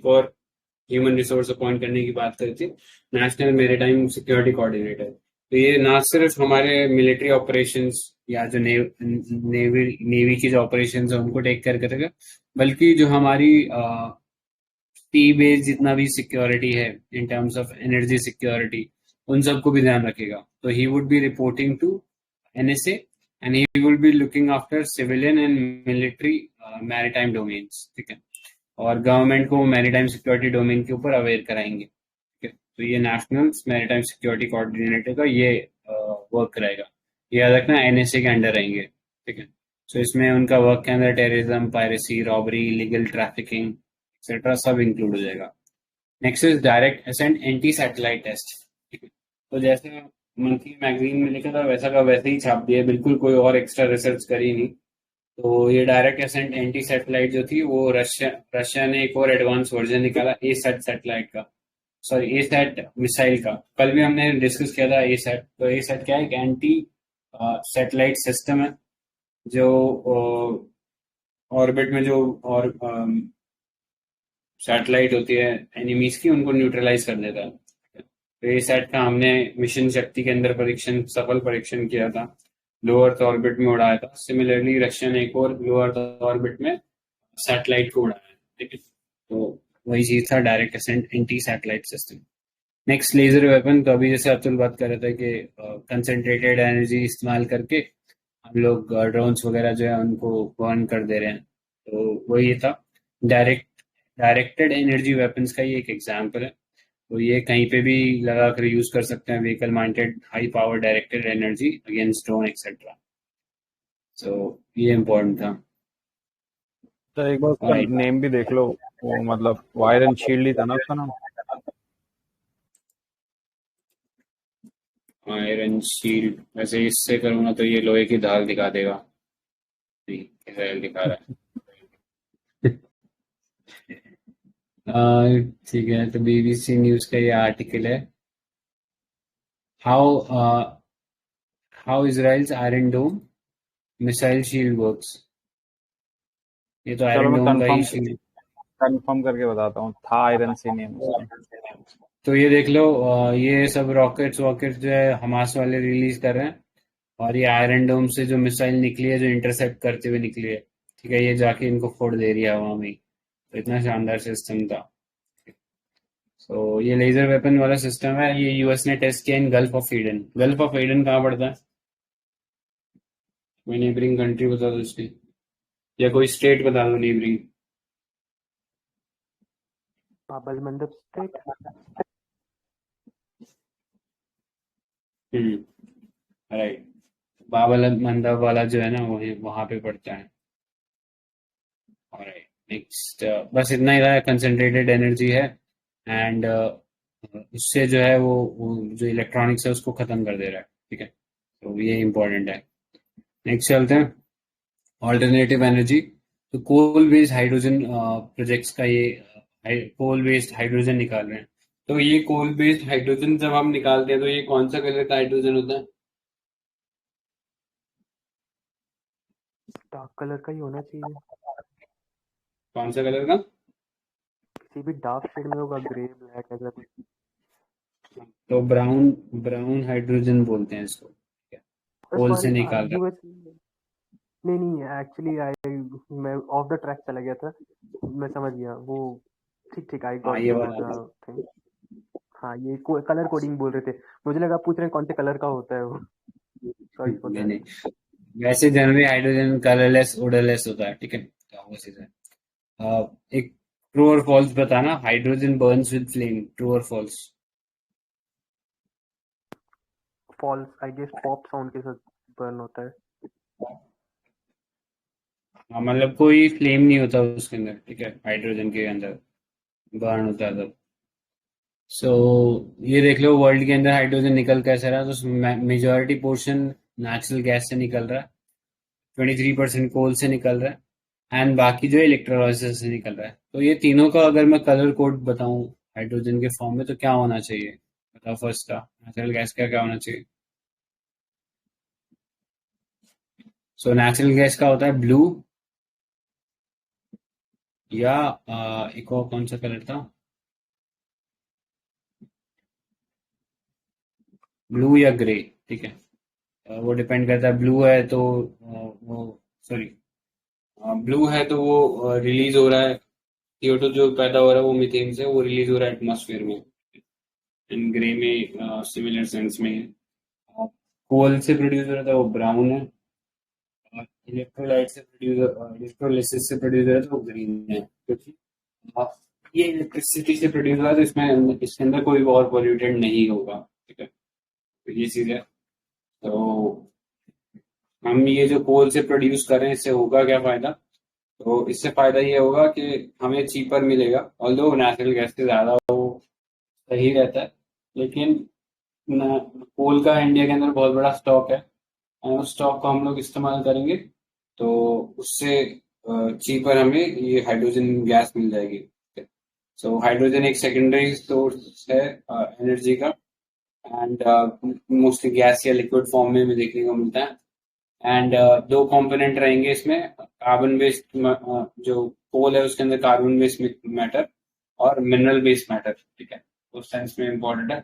और ह्यूमन रिसोर्स अपॉइंट करने की बात करी थी, नेशनल मेरीटाइम सिक्योरिटी कोऑर्डिनेटर। तो ये ना सिर्फ हमारे मिलिट्री ऑपरेशंस या जो नेवी नेवी की जो ऑपरेशंस है उनको टेक केयर करेगा, बल्कि जो हमारी सी बेस्ड जितना भी सिक्योरिटी है in terms of energy security, उन सबको भी ध्यान रखेगा। तो he would be reporting to NSA and he will be looking after civilian and military maritime domains. ठीक है। और गवर्नमेंट को मैरीटाइम सिक्योरिटी डोमेन के ऊपर अवेयर कराएंगे। ठीक है। तो ये नेशनल मैरीटाइम सिक्योरिटी कोऑर्डिनेटर का ये वर्क रहेगा। ये याद रखना, एनएसए के अंडर रहेंगे। ठीक है। तो इसमें उनका वर्क के अंदर terrorism, piracy, robbery, illegal trafficking etcetera सब इंक्लूड हो जाएगा। Next is direct ascent anti satellite test. ठीक है। तो जैसे मंथली मैगजीन में लिखा था वैसा का वैसे ही छाप दिया, बिल्कुल कोई और एक्स्ट्रा रिसर्च करी नहीं। तो ये डायरेक्ट एसेंट एंटी सैटेलाइट जो थी वो रशिया ने एक और एडवांस वर्जन निकाला ए सेट सैटेलाइट का, सॉरी ए सेट मिसाइल का। कल भी हमने डिस्कस किया था ए सेट। तो ए सेट क्या है? एक एंटी सैटेलाइट सिस्टम है जो ऑर्बिट में जो और सैटेलाइट होती है एनिमीज की, उनको न्यूट्रलाइज कर देता है। तो ए सेट का हमने मिशन शक्ति के अंदर परीक्षण, सफल परीक्षण किया था, लो अर्थ ऑर्बिट में उड़ाया था। सिमिलरली रशिया ने एक और लो अर्थ ऑर्बिट में सैटेलाइट को उड़ाया है। ठीक है। तो वही चीज था direct ascent anti satellite system. Next laser weapon. तो अभी जैसे अतुल बात कर रहा था कि कंसंट्रेटेड एनर्जी इस्तेमाल करके हम लोग ड्रोन्स वगैरह जो है उनको बर्न कर दे रहे हैं। तो वही था डायरेक्टेड एनर्जी वेपन्स का, ये एक एग्जाम्पल है। तो ये कहीं पे भी लगा कर यूज कर सकते हैं, vehicle mounted high power directed energy against drone etcetera. So ये इम्पोर्टेंट था। तो एक बार उसका राइट। नेम भी देख लो, वो मतलब वायर एंड शील्ड ही था ना उसका नाम। आयरन शील्ड, वैसे इससे करूंगा तो ये लोहे की ढाल दिखा देगा। इसराइल दिखा रहा है। ठीक है। तो बीबीसी न्यूज का ये आर्टिकल है, how how Israel's iron dome missile shield works. ये तो चलो आयरन मैं डोम का ही शील्ड। कंफर्म करके बताता हूँ, था आयरन सी नेम उसका। तो ये देख लो, ये सब रॉकेट्स वॉकेट्स जो है हमास वाले रिलीज कर रहे हैं, और ये आयरन डोम से जो मिसाइल निकली है, जो इंटरसेप्ट करते हुए निकली है, ठीक है, ये जाके इनको फोड़ दे रही है हवा में ही। तो इतना शानदार सिस्टम था। तो ये लेजर वेपन वाला सिस्टम है, ये यूएस ने टेस्ट किया in gulf of Aden. Gulf of Aden कहाँ पड़ता है? कोई नेबरिंग कंट्री बता दो इसकी, या कोई स्टेट बता दो नेबरिंग। बाबल मंडप स्टेट। राइट। बाबल मंदब वाला जो है ना, वो वहां पे पड़ता है। ऑलराइट। नेक्स्ट, बस इतना ही रहा, कंसंट्रेटेड एनर्जी है एंड उससे जो है वो जो इलेक्ट्रॉनिक्स है उसको खत्म कर दे रहा है। ठीक है। तो ये इंपॉर्टेंट है। नेक्स्ट चलते हैं, ऑल्टरनेटिव एनर्जी। तो कोल बेस्ड हाइड्रोजन प्रोजेक्ट्स का ये कोल बेस्ड हाइड्रोजन निकाल रहे हैं। तो ये कोल बेस्ड हाइड्रोजन जब हम निकालते हैं तो ये कौन सा कलर का हाइड्रोजन होता है? डार्क कलर का ही होना चाहिए, कौन सा कलर का? किसी भी डार्क शेड में होगा, ग्रे ब्लैक ऐसा कुछ। तो ब्राउन ब्राउन हाइड्रोजन बोलते हैं इसको। ठीक है। कोल से सॉरी, निकाल रहा यूएस नहीं नहीं, एक्चुअली आई मैं ऑफ द ट्रैक चला गया था, मैं समझ गया वो। ठीक ठीक, आई है। हाँ, गॉट ये यू वाला। The thing. हाँ, ये कलर कोडिंग बोल रहे थे, मुझे लगा पूछ रहे हैं कौन से कलर का होता है वो। सॉरी फॉर नहीं दैट। नहीं, वैसे जनरली हाइड्रोजन कलरलेस ओडरलेस होता है। ठीक है। तो वो चीज है। एक ट्रू और फॉल्स बताना, hydrogen burns with flame, true और false? False, I guess pop sound के साथ बर्न होता है। हाँ, मतलब कोई फ्लेम नहीं होता उसके अंदर। ठीक है। हाइड्रोजन के अंदर बर्न होता है तब। सो ये देख लो वर्ल्ड के अंदर हाइड्रोजन निकल कैसे रहा है, तो मेजॉरिटी पोर्शन नेचुरल गैस से निकल रहा है, 23% कोल से निकल रहा है, एंड बाकी जो इलेक्ट्रोलाइसिस से निकल रहा है। तो ये तीनों का अगर मैं कलर कोड बताऊं हाइड्रोजन के फॉर्म में तो क्या होना चाहिए, बताओ फर्स्ट का नेचुरल गैस का क्या होना चाहिए। सो नेचुरल गैस का होता है ब्लू, या एक और कौन सा कलर था, ब्लू या ग्रे, ठीक है। वो डिपेंड करता है, ब्लू है तो वो सॉरी ब्लू है तो वो रिलीज हो रहा है, CO2 जो पैदा हो रहा है वो मीथेन से, वो रिलीज हो रहा है एटमॉस्फेयर में। एंड ग्रे में सिमिलर सेंस में है। कोल से प्रोड्यूस हो रहा था वो ब्राउन है, और इलेक्ट्रोलाइट से प्रोड्यूस इलेक्ट्रोलिसिस से प्रोड्यूस हो रहा था वो ग्रीन है, क्योंकि अ, ये इलेक्ट्रिसिटी से प्रोड्यूस हुआ है, तो इसमें इसके अंदर कोई और पॉल्यूटेंट नहीं होगा, ठीक है। तो ये चीज है। तो हम ये जो कोल से प्रोड्यूस कर रहे हैं इससे होगा क्या फायदा, तो इससे फायदा ये होगा कि हमें चीपर मिलेगा, ऑल्दो नेचुरल गैस से ज्यादा वो सही रहता है, लेकिन कोल का इंडिया के अंदर बहुत बड़ा स्टॉक है, और उस स्टॉक को हम लोग इस्तेमाल करेंगे, तो उससे चीपर हमें ये हाइड्रोजन गैस मिल जाएगी। सो हाइड्रोजन एक सेकेंडरी सोर्स है एनर्जी का, एंड मोस्टली गैस या लिक्विड फॉर्म में भी देखने को मिलता है। एंड दो कंपोनेंट रहेंगे इसमें, कार्बन बेस्ड, जो कोल है उसके अंदर कार्बन बेस्ड मैटर और मिनरल बेस्ड मैटर, ठीक है, उस सेंस में इम्पोर्टेंट है।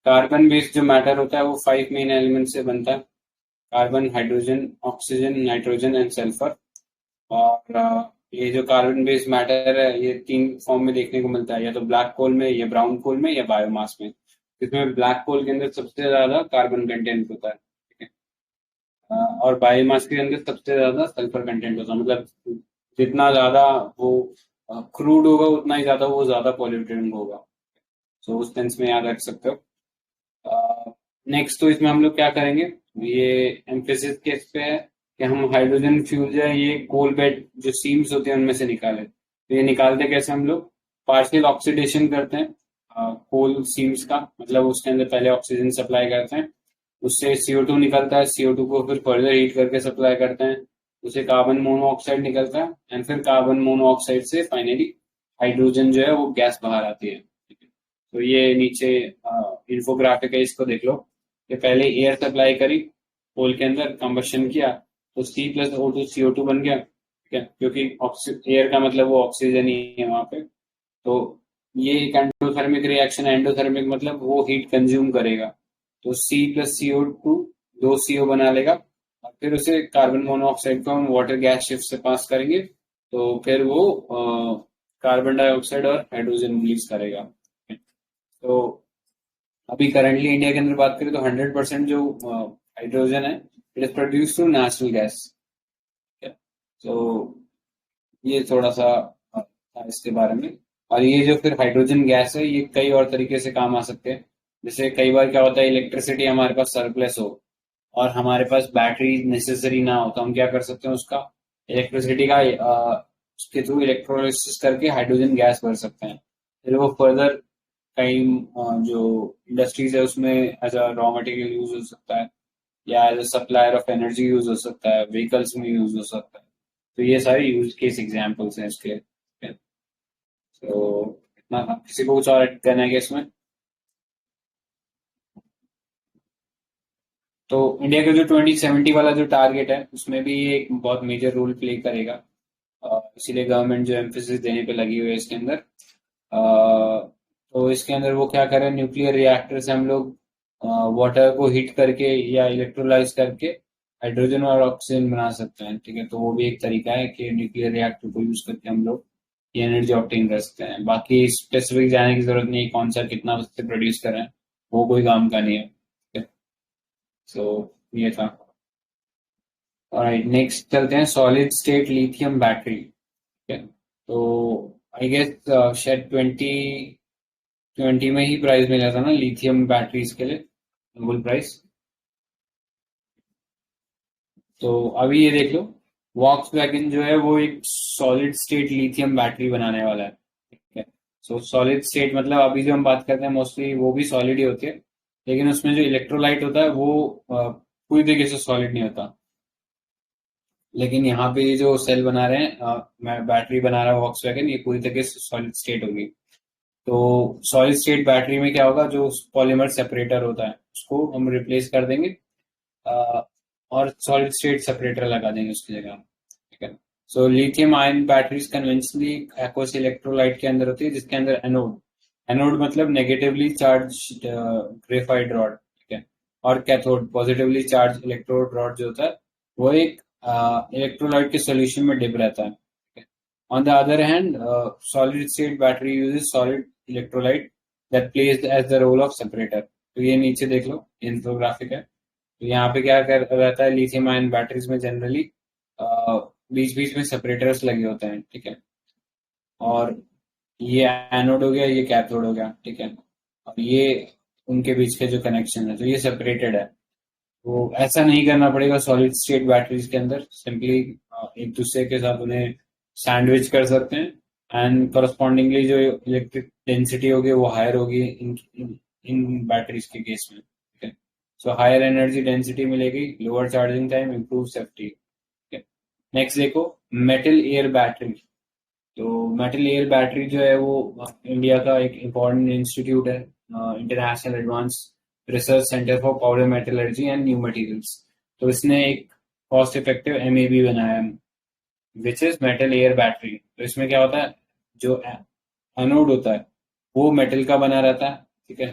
कार्बन बेस्ड जो मैटर होता है वो 5 मेन एलिमेंट से बनता है, carbon, hydrogen, oxygen, nitrogen and sulphur. और ये जो कार्बन बेस्ड मैटर है ये 3 फॉर्म में देखने को मिलता है, या तो ब्लैक कोल में, या ब्राउन कोल में, या बायोमास में। इसमें ब्लैक कोल के अंदर सबसे ज्यादा कार्बन कंटेंट होता है, ठीक है। और बायोमास के अंदर सबसे ज्यादा सल्फर कंटेंट होता है, मतलब जितना ज्यादा वो क्रूड होगा उतना ही ज्यादा वो ज्यादा पॉल्यूटेंट होगा। सो उस सेंस में याद रख सकते हो। नेक्स्ट तो इसमें हम लोग क्या करेंगे, ये एम्फेसिस केस पे है कि हम हाइड्रोजन फ्यूल जो है ये कोल बेड जो सीम्स होते हैं उनमें से निकाले। तो ये निकालते कैसे हम लोग, पार्शियल ऑक्सीडेशन करते हैं कोल सीम्स का, मतलब उसके अंदर पहले ऑक्सीजन सप्लाई करते हैं, उससे CO2 निकलता है, CO2 को फिर फर्दर हीट करके सप्लाई करते हैं, उसे कार्बन मोनोऑक्साइड निकलता है, एंड फिर कार्बन मोनोऑक्साइड से फाइनली हाइड्रोजन जो है वो गैस बाहर आती है। तो ये नीचे इंफोग्राफिक है, इसको देख लो कि पहले एयर सप्लाई करी कोल के अंदर, कंबशन किया, तो C+O2 CO2 बन गया, ठीक है, क्योंकि एयर का मतलब वो ऑक्सीजन ही है वहां पे। तो ये एक एंडोथर्मिक रिएक्शन है, एंडोथर्मिक मतलब वो हीट कंज्यूम करेगा, तो C+CO2 दो CO बना लेगा, और फिर उसे कार्बन मोनोऑक्साइड को हम वाटर गैस शिफ्ट से पास करेंगे, तो फिर वो कार्बन डाइऑक्साइड और हाइड्रोजन रिलीज करेगा। तो अभी करंटली इंडिया के अंदर बात करें तो 100% जो हाइड्रोजन है it is produce through natural gas. तो ये थोड़ा सा था इसके बारे में। और ये जो फिर हाइड्रोजन गैस है ये कई और तरीके से काम आ सकते हैं, जैसे कई बार क्या होता है इलेक्ट्रिसिटी हमारे पास सरप्लस हो और हमारे पास बैटरी नेसेसरी ना हो, तो हम क्या कर सकते हैं उसका इलेक्ट्रिसिटी का उसके थ्रू इलेक्ट्रोलिसिस करके हाइड्रोजन गैस भर सकते हैं, फिर वो फर्दर कई जो इंडस्ट्रीज है उसमें as a raw material use हो सकता है, या as a supplier of energy use हो सकता है, व्हीकल्स में यूज हो सकता है। तो ये सारे यूज केस एग्जांपल्स हैं इसके। तो इतना था, किसी को कुछ और ऐड करना है क्या इसमें। तो इंडिया का जो 2070 वाला जो टारगेट है उसमें भी ये एक बहुत मेजर रोल प्ले करेगा, इसीलिए गवर्नमेंट जो एम्फेसिस देने पे लगी हुई है इसके अंदर। तो इसके अंदर वो क्या करें, न्यूक्लियर रिएक्टर से हम लोग वाटर को हीट करके या इलेक्ट्रोलाइज करके हाइड्रोजन और ऑक्सीजन बना सकते हैं, ठीक है। तो वो भी एक तरीका है कि न्यूक्लियर रिएक्टर को यूज करके हम लोग ये एनर्जी ऑब्टेन कर सकते हैं। बाकी स्पेसिफिक जाने की जरूरत नहीं, कौन सा कितना उससे प्रोड्यूस कर रहे हैं वो कोई काम का नहीं है। सो ये था। ऑलराइट, नेक्स्ट चलते हैं सॉलिड स्टेट लिथियम बैटरी, ठीक है। तो आई गेस शायद 2020 में ही प्राइज मिला था ना लिथियम बैटरीज के लिए, नोबेल प्राइज। तो अभी ये देख लो वॉक्स वैगन जो है वो एक सॉलिड स्टेट लिथियम बैटरी बनाने वाला है, ठीक है। सो सॉलिड स्टेट मतलब अभी जो हम बात करते हैं मोस्टली वो भी सॉलिड ही होती है, लेकिन उसमें जो इलेक्ट्रोलाइट होता है वो पूरी तरीके से सॉलिड नहीं होता। लेकिन यहाँ पे ये जो सेल बना रहे हैं, मैं बैटरी बना रहा हूँ वॉक्सवैगन, ये पूरी तरीके से सॉलिड स्टेट होगी। तो सॉलिड स्टेट बैटरी में क्या होगा, जो पॉलीमर सेपरेटर होता है उसको हम रिप्लेस कर देंगे और सॉलिड स्टेट सेपरेटर लगा देंगे उसकी जगह। ठीक है। So lithium ion batteries conventionally aqueous electrolyte के अंदर होती है, जिसके अंदर एनोड, एनोड मतलब नेगेटिवली चार्ज ग्रेफाइट रॉड, ठीक है, और cathode positively charge electrode rod जो होता है वो एक इलेक्ट्रोलाइट के सोल्यूशन में डिप रहता है। On the other hand solid state battery uses solid electrolyte that plays as the role of separator. तो ये नीचे देख लो, इन्फोग्राफिक है। तो यहाँ पे क्या कर रहता है, लिथियम आयन बैटरीज में जनरली बीच बीच में सेपरेटर्स लगे होते हैं, ठीक है, और ये एनोड हो गया, ये कैथोड हो गया, ठीक है, और ये उनके बीच के जो कनेक्शन है तो ये सेपरेटेड है। तो ऐसा नहीं करना पड़ेगा सॉलिड स्टेट बैटरीज के अंदर, सिंपली एक दूसरे के साथ उन्हें सैंडविच कर सकते हैं एंड करस्पॉन्डिंगली जो इलेक्ट्रिक डेंसिटी होगी वो हायर होगी इन बैटरीज के केस में, ठीक है। सो हायर एनर्जी डेंसिटी मिलेगी, lower charging time, improve safety. Next देखो, मेटल एयर बैटरी। तो मेटल एयर बैटरी जो है वो इंडिया का एक इम्पोर्टेंट इंस्टीट्यूट है, international advance research centre for powder metallurgy and new materials. तो इसने एक कॉस्ट इफेक्टिव एमएबी बनाया है, which is metal air battery. तो इसमें क्या होता है, जो एनोड होता है वो मेटल का बना रहता है, ठीक है,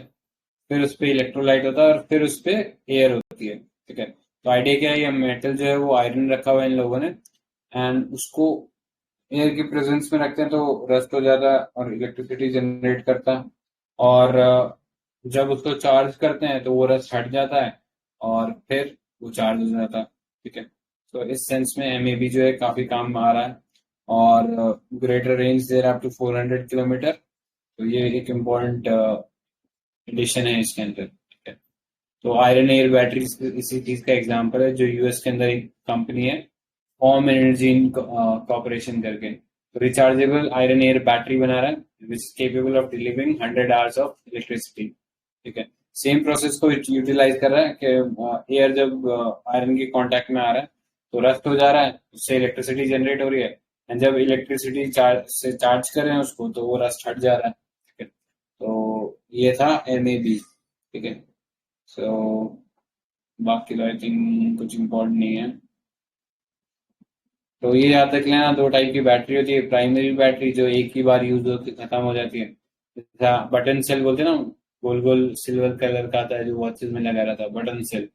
फिर उस पर इलेक्ट्रोलाइट होता है और फिर उस पर एयर होती है, ठीक है। तो आइडिया क्या है, ये मेटल जो है वो आयरन रखा हुआ है इन लोगों ने, एंड उसको एयर की प्रेजेंस में रखते हैं तो रस्ट हो जाता है और इलेक्ट्रिसिटी जनरेट करता है, और जब उसको चार्ज करते हैं तो वो रस्ट हट जाता है और फिर वो चार्ज हो जाता है, ठीक है। तो इस सेंस में एमएबी जो है काफी काम आ रहा है, और ग्रेटर रेंज दे रहा है अप टू 400 किलोमीटर। तो ये एक इम्पोर्टेंट एडिशन है इसके अंदर, ठीक है। तो आयरन एयर बैटरी इसी चीज का एग्जांपल है, जो यूएस के अंदर एक कंपनी है फॉर्म एनर्जी कॉर्पोरेशन करके, तो रिचार्जेबल आयरन एयर बैटरी बना रहा है which is capable of delivering 100 hours of electricity, ठीक है। सेम प्रोसेस को यूटिलाइज कर रहा है कि एयर जब आयरन के कांटेक्ट में आ रहा है तो रस्ट हो जा रहा है, उससे इलेक्ट्रिसिटी जनरेट हो रही है, एंड जब इलेक्ट्रिसिटी चार्ज कर रहे हैं उसको तो वो रस्ट हट जा रहा है, ठीक है। तो ये था एमएबी, ठीक है। सो बाकी तो आई थिंक कुछ इम्पोर्टेंट नहीं है। तो ये याद रख लेना, दो टाइप की बैटरी होती है, प्राइमरी बैटरी जो एक ही बार यूज होती खत्म हो जाती है, जैसा बटन सेल बोलते हैं ना, गोल गोल सिल्वर कलर का आता है जो वॉचेस में लगा रहता है, बटन सेल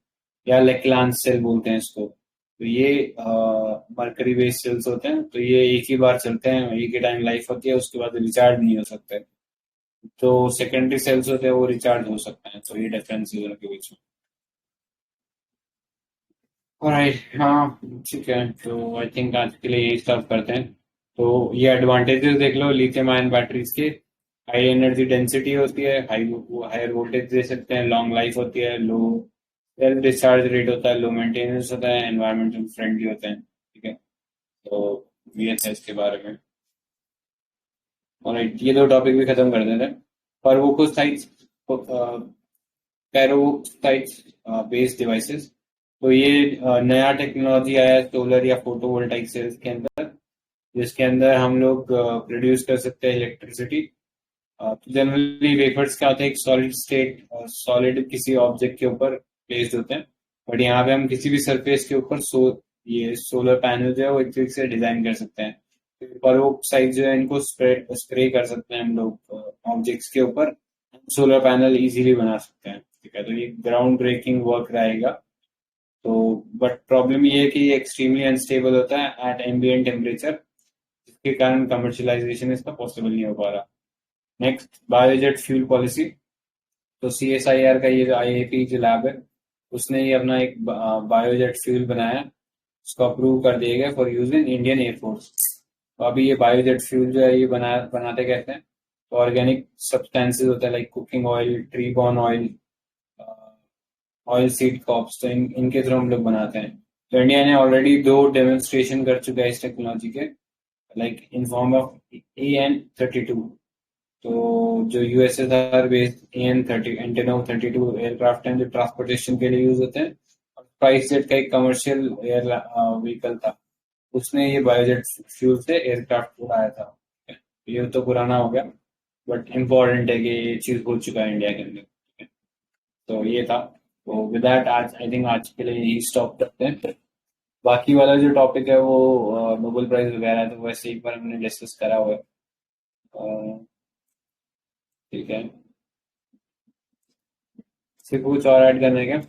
या लेक्लांस सेल बोलते हैं इसको। तो ये मरकरी बेस्ड सेल्स होते हैं, तो ये एक ही बार चलते हैं, एक ही टाइम लाइफ होती है, उसके बाद रिचार्ज नहीं हो सकते। तो सेकेंडरी सेल्स होते हैं वो रिचार्ज हो सकते हैं, तो ये डिफरेंस है उनके बीच में। ऑलराइट, हाँ ठीक है, तो आई थिंक आज के लिए यही स्टॉप करते हैं। तो ये एडवांटेजेस देख लो लिथियम आयन बैटरीज के, हाई एनर्जी डेंसिटी होती है, हायर वोल्टेज दे सकते हैं, लॉन्ग लाइफ होती है, लो सेल्फ डिस्चार्ज रेट होता है, लो मेंटेनेंस होता है, एनवायरमेंटल फ्रेंडली होते हैं, ठीक है। तो ये था इसके बारे में। ऑलराइट, ये दो टॉपिक भी खत्म कर देते हैं। परवोकोसाइट्स, पेरोवोक्साइट्स बेस्ड डिवाइसेस। तो ये नया टेक्नोलॉजी आया है सोलर या फोटोवोल्टाइक सेल्स के अंदर, जिसके अंदर हम लोग प्रोड्यूस कर सकते हैं इलेक्ट्रिसिटी। जनरली वेफर्स क्या होते हैं, एक सॉलिड स्टेट सॉलिड किसी ऑब्जेक्ट के ऊपर प्लेस्ड होते हैं, बट यहाँ पे हम किसी भी सरफेस के ऊपर ये सोलर पैनल जो है वो एक तरीके से डिजाइन कर सकते हैं। परोक्साइड जो है इनको स्प्रे कर सकते हैं हम लोग ऑब्जेक्ट्स के ऊपर, सोलर पैनल इजीली बना सकते हैं, ठीक है। तो ये ग्राउंड ब्रेकिंग वर्क रहेगा। तो बट प्रॉब्लम ये है कि ये एक्सट्रीमली अनस्टेबल होता है एट एम्बिएंट टेम्परेचर, जिसके कारण कमर्शियलाइजेशन इसका पॉसिबल नहीं हो पा रहा। Next, biojet fuel policy. तो CSIR का ये जो IAP जो लैब है उसने ये अपना एक बायोजेट फ्यूल बनाया, उसको अप्रूव कर दिया गया for use in Indian air force. तो अभी ये बायोजेट फ्यूल जो है ये बनाते कैसे हैं, तो ऑर्गेनिक सब्सटेंसेस होते हैं like cooking oil, tree born oil, oil seed crops, तो इनके थ्रू हम लोग बनाते हैं। तो इंडिया ने ऑलरेडी 2 डेमोन्स्ट्रेशन कर चुका है इस टेक्नोलॉजी के, like in form of AN32। तो जो यूएसएसआर बेस्ड एन 30 एंटेनोव 32 एयरक्राफ्ट हैं जो ट्रांसपोर्टेशन के लिए यूज होते हैं। स्पाइस जेट का एक कमर्शियल एयर व्हीकल था, उसने ये बायोजेट फ्यूल से एयरक्राफ्ट उड़ाया था। ये तो पुराना हो गया, बट इम्पोर्टेंट है कि ये चीज हो चुका है इंडिया के अंदर। तो ये था। तो विद दैट आज आई थिंक आज के लिए यही स्टॉप करते हैं। बाकी वाला जो टॉपिक है वो नोबेल प्राइज वगैरह है, तो वैसे एक बार हमने डिस्कस करा हुआ है। ठीक है, सिर्फ कुछ और ऐड करना है क्या?